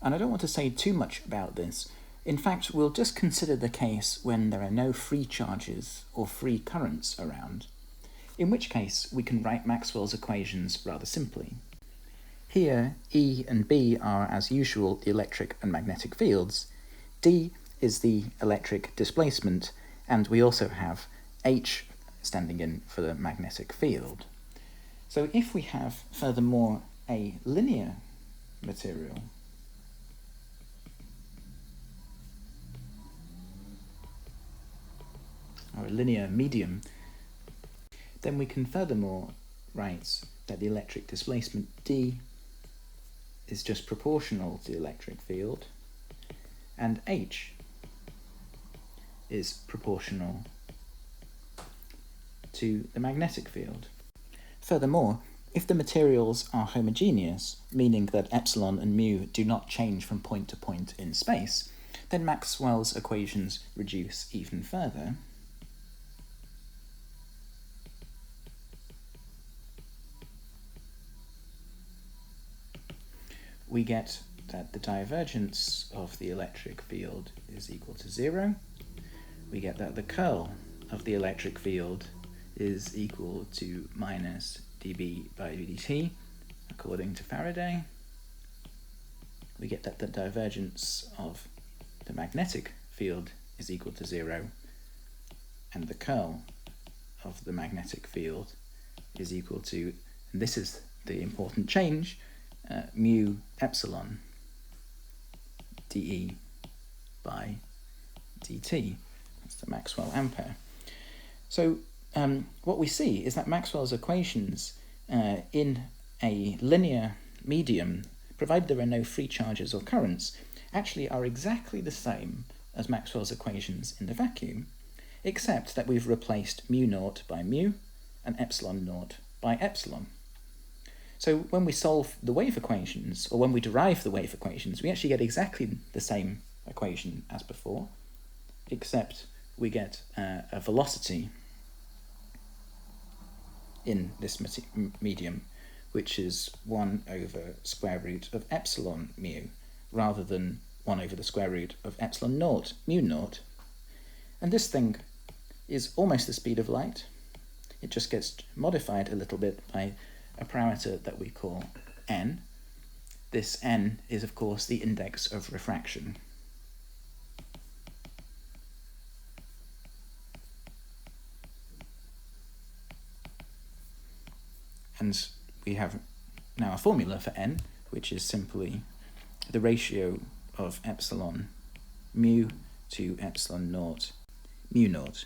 And I don't want to say too much about this. In fact, we'll just consider the case when there are no free charges or free currents around, in which case we can write Maxwell's equations rather simply. Here, E and B are, as usual, the electric and magnetic fields. D is the electric displacement, and we also have H standing in for the magnetic field. So if we have, furthermore, a linear material, or a linear medium, then we can furthermore write that the electric displacement D is just proportional to the electric field, and H is proportional to the magnetic field. Furthermore, if the materials are homogeneous, meaning that epsilon and mu do not change from point to point in space, then Maxwell's equations reduce even further. We get that the divergence of the electric field is equal to 0. We get that the curl of the electric field is equal to minus dB by dt, according to Faraday. We get that the divergence of the magnetic field is equal to 0, and the curl of the magnetic field is equal to, and this is the important change, mu epsilon dE by dt. That's the Maxwell ampere. So what we see is that Maxwell's equations in a linear medium, provided there are no free charges or currents, actually are exactly the same as Maxwell's equations in the vacuum, except that we've replaced mu naught by mu and epsilon naught by epsilon. So when we solve the wave equations, or when we derive the wave equations, we actually get exactly the same equation as before, except we get a velocity in this medium, which is 1 over square root of epsilon mu, rather than 1 over the square root of epsilon naught mu naught. And this thing is almost the speed of light. It just gets modified a little bit by a parameter that we call n. This n is, of course, the index of refraction. And we have now a formula for n, which is simply the ratio of epsilon mu to epsilon naught mu naught.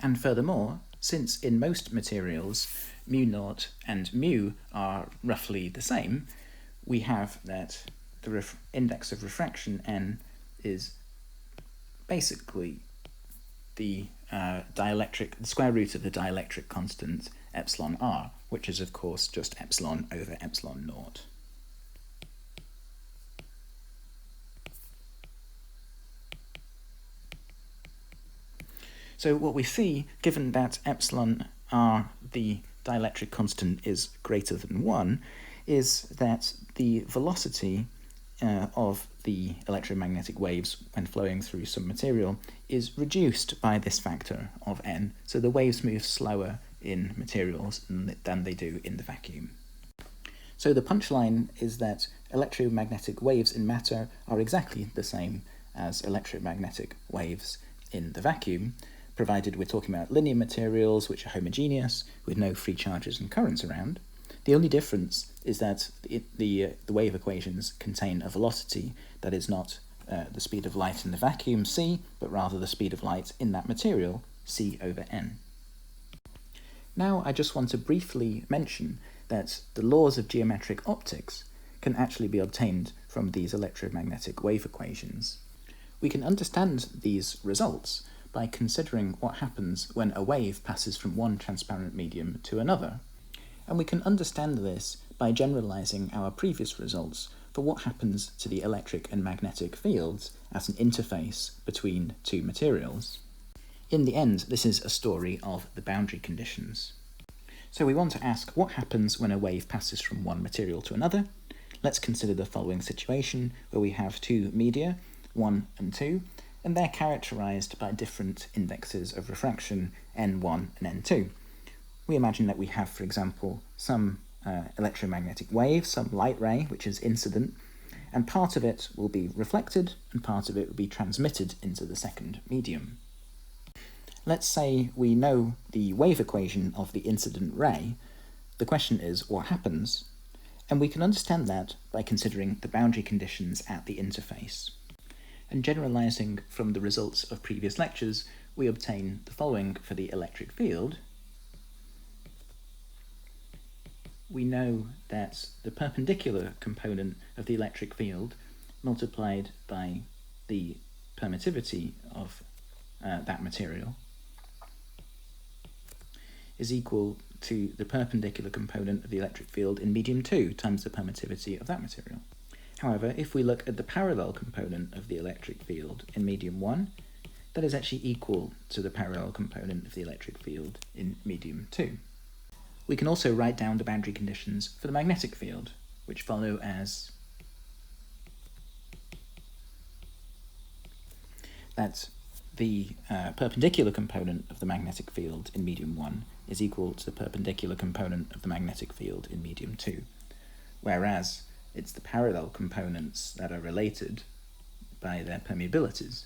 And furthermore, since in most materials mu naught and mu are roughly the same, we have that the index of refraction n is basically the the square root of the dielectric constant epsilon r, which is of course just epsilon over epsilon naught. So what we see, given that epsilon r, the dielectric constant, is greater than 1, is that the velocity of the electromagnetic waves when flowing through some material is reduced by this factor of n, so the waves move slower in materials than they do in the vacuum. So the punchline is that electromagnetic waves in matter are exactly the same as electromagnetic waves in the vacuum, provided we're talking about linear materials which are homogeneous with no free charges and currents around. The only difference is that the wave equations contain a velocity that is not the speed of light in the vacuum, c, but rather the speed of light in that material, c over n. Now I just want to briefly mention that the laws of geometric optics can actually be obtained from these electromagnetic wave equations. We can understand these results by considering what happens when a wave passes from one transparent medium to another. And we can understand this by generalizing our previous results for what happens to the electric and magnetic fields at an interface between two materials. In the end, this is a story of the boundary conditions. So we want to ask what happens when a wave passes from one material to another. Let's consider the following situation where we have two media, 1 and 2, and they're characterized by different indexes of refraction, n1 and n2. We imagine that we have, for example, some electromagnetic wave, some light ray, which is incident, and part of it will be reflected and part of it will be transmitted into the second medium. Let's say we know the wave equation of the incident ray. The question is, what happens? And we can understand that by considering the boundary conditions at the interface. And generalizing from the results of previous lectures, we obtain the following for the electric field. We know that the perpendicular component of the electric field multiplied by the permittivity of that material is equal to the perpendicular component of the electric field in medium 2 times the permittivity of that material. However, if we look at the parallel component of the electric field in medium 1, that is actually equal to the parallel component of the electric field in medium 2. We can also write down the boundary conditions for the magnetic field, which follow as that the perpendicular component of the magnetic field in medium 1 is equal to the perpendicular component of the magnetic field in medium 2, whereas it's the parallel components that are related by their permeabilities.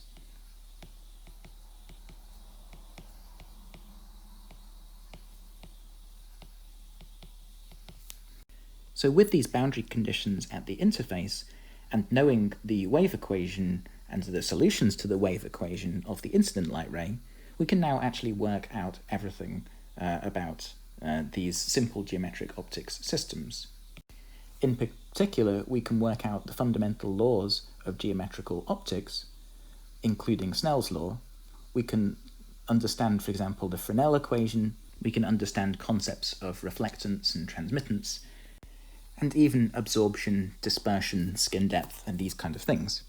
So with these boundary conditions at the interface, and knowing the wave equation and the solutions to the wave equation of the incident light ray, we can now actually work out everything about these simple geometric optics systems. In particular, we can work out the fundamental laws of geometrical optics, including Snell's law. We can understand, for example, the Fresnel equation. We can understand concepts of reflectance and transmittance, and even absorption, dispersion, skin depth, and these kind of things.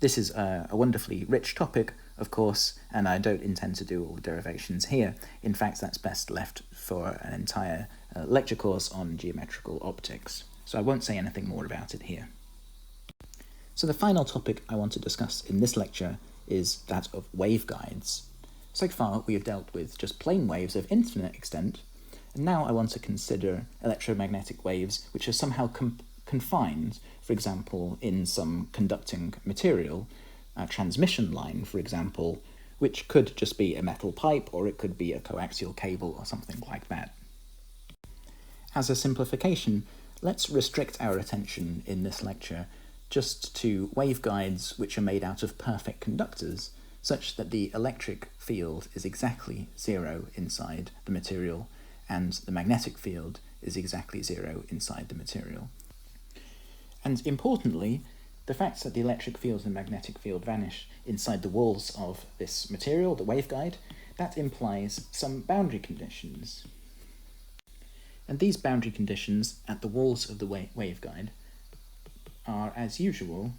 This is a wonderfully rich topic, of course, and I don't intend to do all the derivations here. In fact, that's best left for an entire lecture course on geometrical optics, so I won't say anything more about it here. So the final topic I want to discuss in this lecture is that of waveguides. So far, we have dealt with just plane waves of infinite extent, and now I want to consider electromagnetic waves which are somehow confined, for example, in some conducting material, a transmission line, for example, which could just be a metal pipe, or it could be a coaxial cable or something like that. As a simplification, let's restrict our attention in this lecture just to waveguides which are made out of perfect conductors, such that the electric field is exactly zero inside the material, and the magnetic field is exactly zero inside the material. And importantly, the fact that the electric field and magnetic field vanish inside the walls of this material, the waveguide, that implies some boundary conditions. And these boundary conditions at the walls of the waveguide are, as usual,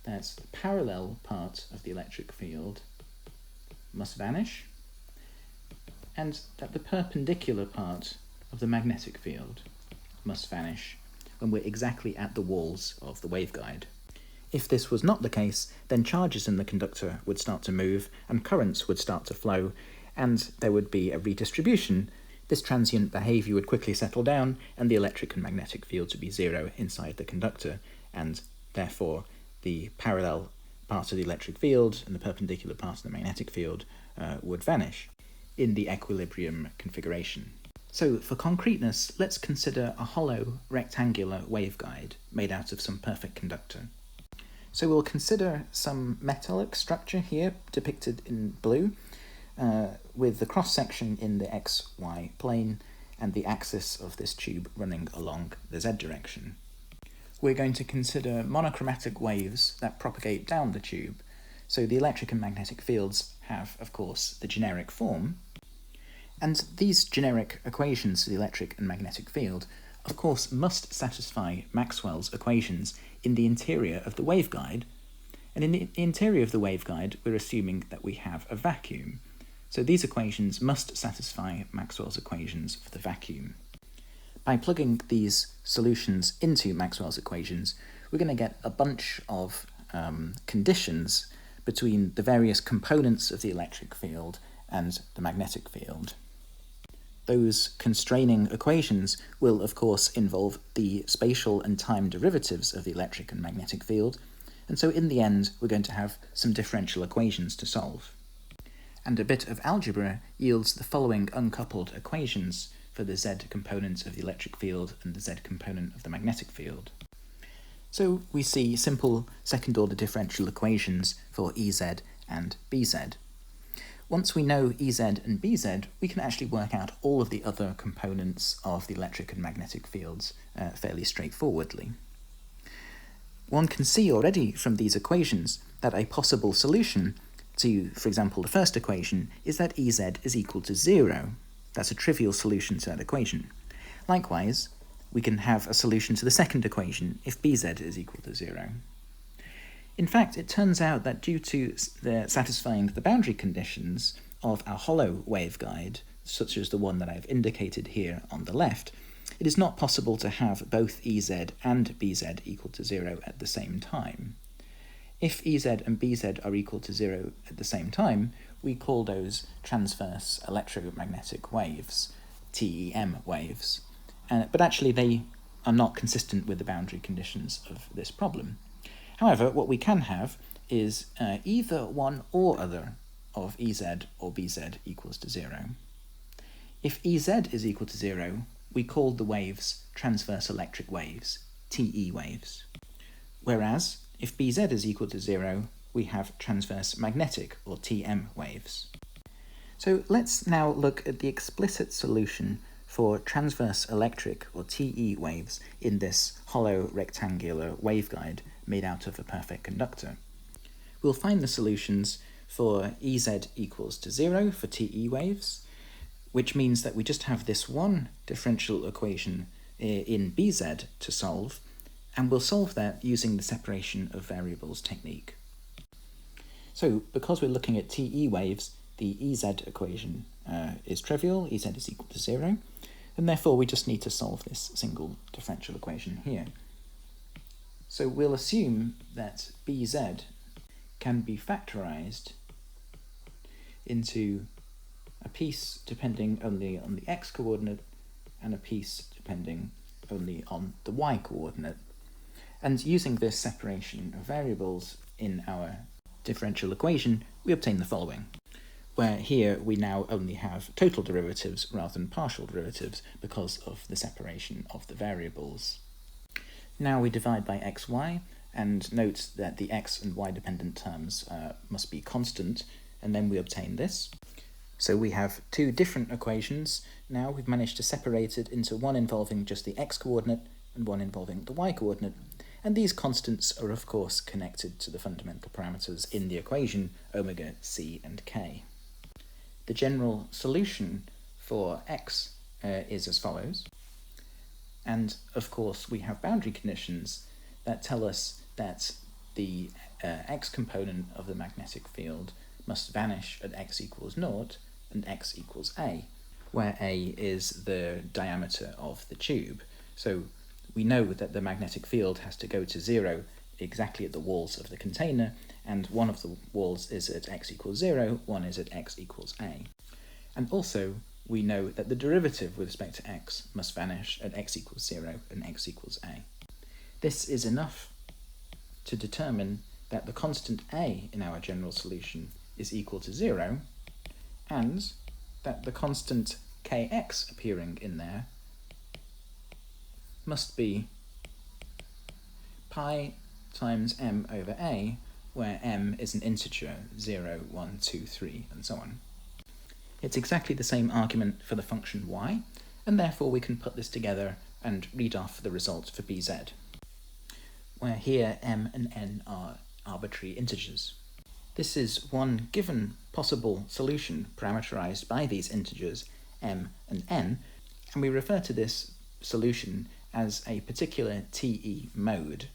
that the parallel part of the electric field must vanish, and that the perpendicular part of the magnetic field must vanish when we're exactly at the walls of the waveguide. If this was not the case, then charges in the conductor would start to move and currents would start to flow, and there would be a redistribution. This transient behaviour would quickly settle down, and the electric and magnetic fields would be zero inside the conductor, and therefore the parallel part of the electric field and the perpendicular part of the magnetic field would vanish in the equilibrium configuration. So for concreteness, let's consider a hollow rectangular waveguide made out of some perfect conductor. So we'll consider some metallic structure here depicted in blue, with the cross-section in the xy plane and the axis of this tube running along the z direction. We're going to consider monochromatic waves that propagate down the tube. So the electric and magnetic fields have, of course, the generic form, and these generic equations for the electric and magnetic field, of course, must satisfy Maxwell's equations in the interior of the waveguide. And in the interior of the waveguide, we're assuming that we have a vacuum. So these equations must satisfy Maxwell's equations for the vacuum. By plugging these solutions into Maxwell's equations, we're going to get a bunch of conditions between the various components of the electric field and the magnetic field. Those constraining equations will, of course, involve the spatial and time derivatives of the electric and magnetic field, and so in the end we're going to have some differential equations to solve. And a bit of algebra yields the following uncoupled equations for the z component of the electric field and the z component of the magnetic field. So we see simple second-order differential equations for Ez and Bz. Once we know Ez and Bz, we can actually work out all of the other components of the electric and magnetic fields fairly straightforwardly. One can see already from these equations that a possible solution to, for example, the first equation is that Ez is equal to 0. That's a trivial solution to that equation. Likewise, we can have a solution to the second equation if Bz is equal to 0. In fact, it turns out that due to satisfying the boundary conditions of our hollow waveguide, such as the one that I've indicated here on the left, it is not possible to have both Ez and Bz equal to 0 at the same time. If Ez and Bz are equal to 0 at the same time, we call those transverse electromagnetic waves, TEM waves. But actually they are not consistent with the boundary conditions of this problem. However, what we can have is either one or other of Ez or Bz equals to 0. If Ez is equal to 0, we call the waves transverse electric waves, TE waves. Whereas, if Bz is equal to 0, we have transverse magnetic, or TM waves. So let's now look at the explicit solution for transverse electric, or TE waves, in this hollow rectangular waveguide made out of a perfect conductor. We'll find the solutions for Ez equals to 0 for TE waves, which means that we just have this one differential equation in Bz to solve, and we'll solve that using the separation of variables technique. So, because we're looking at TE waves, the Ez equation is trivial, Ez is equal to 0, and therefore we just need to solve this single differential equation here. So we'll assume that Bz can be factorized into a piece depending only on the x-coordinate and a piece depending only on the y-coordinate. And using this separation of variables in our differential equation, we obtain the following, where here we now only have total derivatives rather than partial derivatives because of the separation of the variables. Now we divide by xy, and note that the x and y dependent terms must be constant, and then we obtain this. So we have two different equations. Now we've managed to separate it into one involving just the x-coordinate and one involving the y-coordinate, and these constants are of course connected to the fundamental parameters in the equation, omega, c and k. The general solution for x is as follows. And of course we have boundary conditions that tell us that the x component of the magnetic field must vanish at x equals 0 and x equals a, where a is the diameter of the tube. So we know that the magnetic field has to go to 0 exactly at the walls of the container, and one of the walls is at x equals 0, one is at x equals a. And also, we know that the derivative with respect to x must vanish at x equals 0 and x equals a. This is enough to determine that the constant a in our general solution is equal to 0, and that the constant kx appearing in there must be pi times m over a, where m is an integer, 0, 1, 2, 3, and so on. It's exactly the same argument for the function y, and therefore we can put this together and read off the result for bz, where here m and n are arbitrary integers. This is one given possible solution parameterized by these integers m and n, and we refer to this solution as a particular TE mode.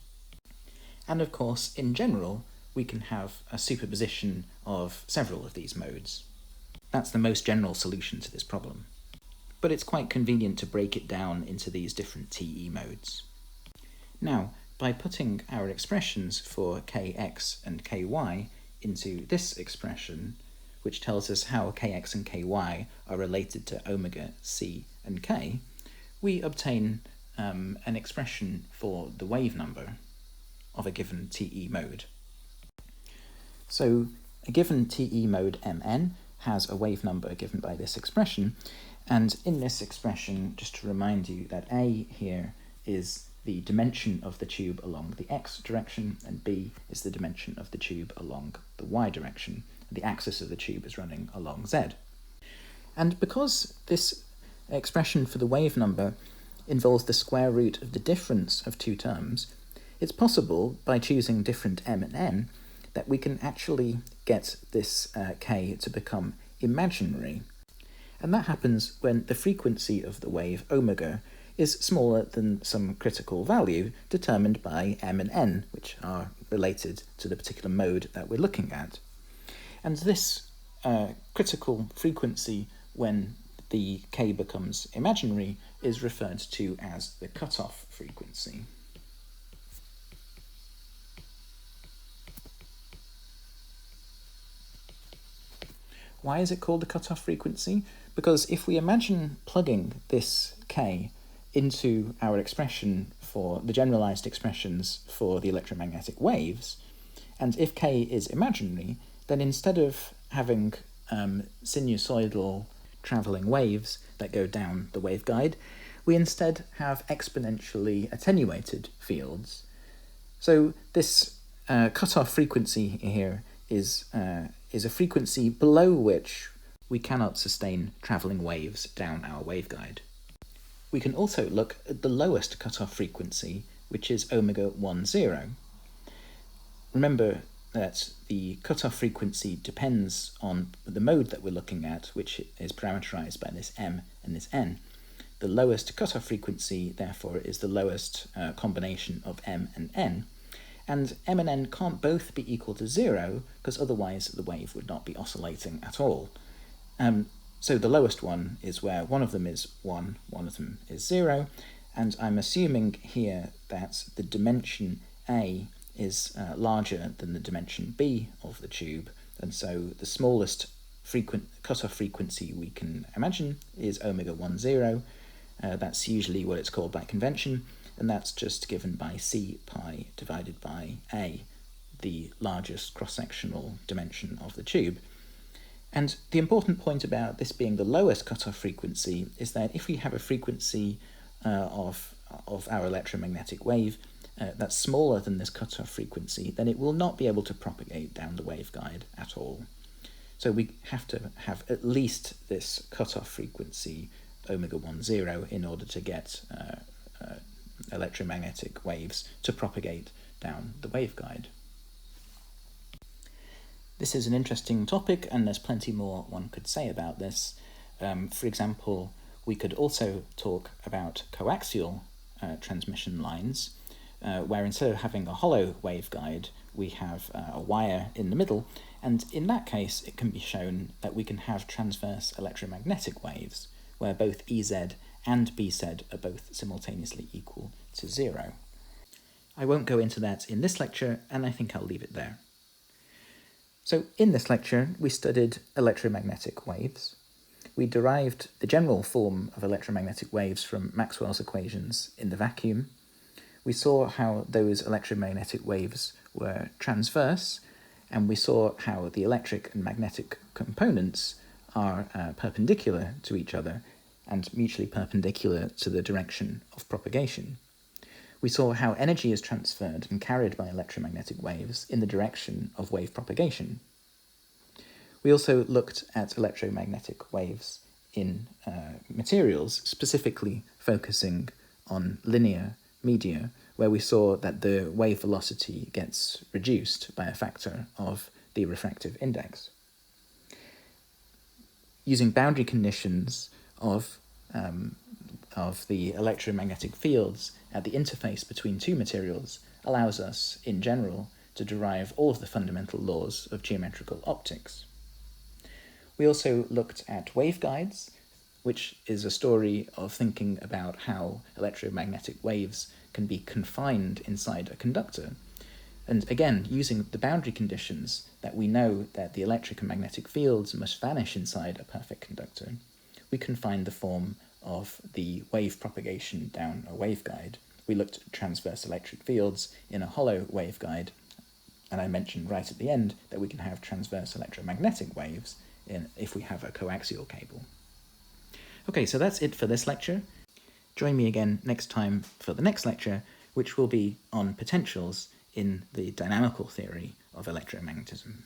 And of course, in general, we can have a superposition of several of these modes. That's the most general solution to this problem. But it's quite convenient to break it down into these different TE modes. Now, by putting our expressions for kx and ky into this expression, which tells us how kx and ky are related to omega, c, and k, we obtain an expression for the wave number of a given TE mode. So a given TE mode Mn has a wave number given by this expression, and in this expression, just to remind you that A here is the dimension of the tube along the x direction, and B is the dimension of the tube along the y direction. The axis of the tube is running along z. And because this expression for the wave number involves the square root of the difference of two terms, it's possible, by choosing different m and n, that we can actually get this k to become imaginary. And that happens when the frequency of the wave, omega, is smaller than some critical value determined by m and n, which are related to the particular mode that we're looking at. And this critical frequency when the k becomes imaginary is referred to as the cutoff frequency. Why is it called the cutoff frequency? Because if we imagine plugging this k into our expression for the generalized expressions for the electromagnetic waves, and if k is imaginary, then instead of having sinusoidal travelling waves that go down the waveguide, we instead have exponentially attenuated fields. So this cutoff frequency here is a frequency below which we cannot sustain travelling waves down our waveguide. We can also look at the lowest cutoff frequency, which is omega 10. Remember that the cutoff frequency depends on the mode that we're looking at, which is parameterized by this m and this n. The lowest cutoff frequency, therefore, is the lowest combination of m and n. And m and n can't both be equal to 0, because otherwise the wave would not be oscillating at all. So the lowest one is where one of them is 1, one of them is 0, and I'm assuming here that the dimension A is larger than the dimension B of the tube, and so the smallest cutoff frequency we can imagine is omega 10. That's usually what it's called by convention, and that's just given by c pi divided by A, the largest cross-sectional dimension of the tube. And the important point about this being the lowest cutoff frequency is that if we have a frequency of our electromagnetic wave that's smaller than this cutoff frequency, then it will not be able to propagate down the waveguide at all. So we have to have at least this cutoff frequency, omega 10, in order to get electromagnetic waves to propagate down the waveguide. This is an interesting topic, and there's plenty more one could say about this. For example, we could also talk about coaxial transmission lines, where instead of having a hollow waveguide, we have a wire in the middle, and in that case it can be shown that we can have transverse electromagnetic waves, where both Ez and Bz are both simultaneously equal to 0. I won't go into that in this lecture, and I think I'll leave it there. So in this lecture, we studied electromagnetic waves. We derived the general form of electromagnetic waves from Maxwell's equations in the vacuum. We saw how those electromagnetic waves were transverse, and we saw how the electric and magnetic components are perpendicular to each other and mutually perpendicular to the direction of propagation. We saw how energy is transferred and carried by electromagnetic waves in the direction of wave propagation. We also looked at electromagnetic waves in materials, specifically focusing on linear media, where we saw that the wave velocity gets reduced by a factor of the refractive index. Using boundary conditions of the electromagnetic fields at the interface between two materials allows us, in general, to derive all of the fundamental laws of geometrical optics. We also looked at waveguides, which is a story of thinking about how electromagnetic waves can be confined inside a conductor. And again, using the boundary conditions that we know that the electric and magnetic fields must vanish inside a perfect conductor, we can find the form of the wave propagation down a waveguide. We looked at transverse electric fields in a hollow waveguide, and I mentioned right at the end that we can have transverse electromagnetic waves if we have a coaxial cable. Okay, so that's it for this lecture. Join me again next time for the next lecture, which will be on potentials in the dynamical theory of electromagnetism.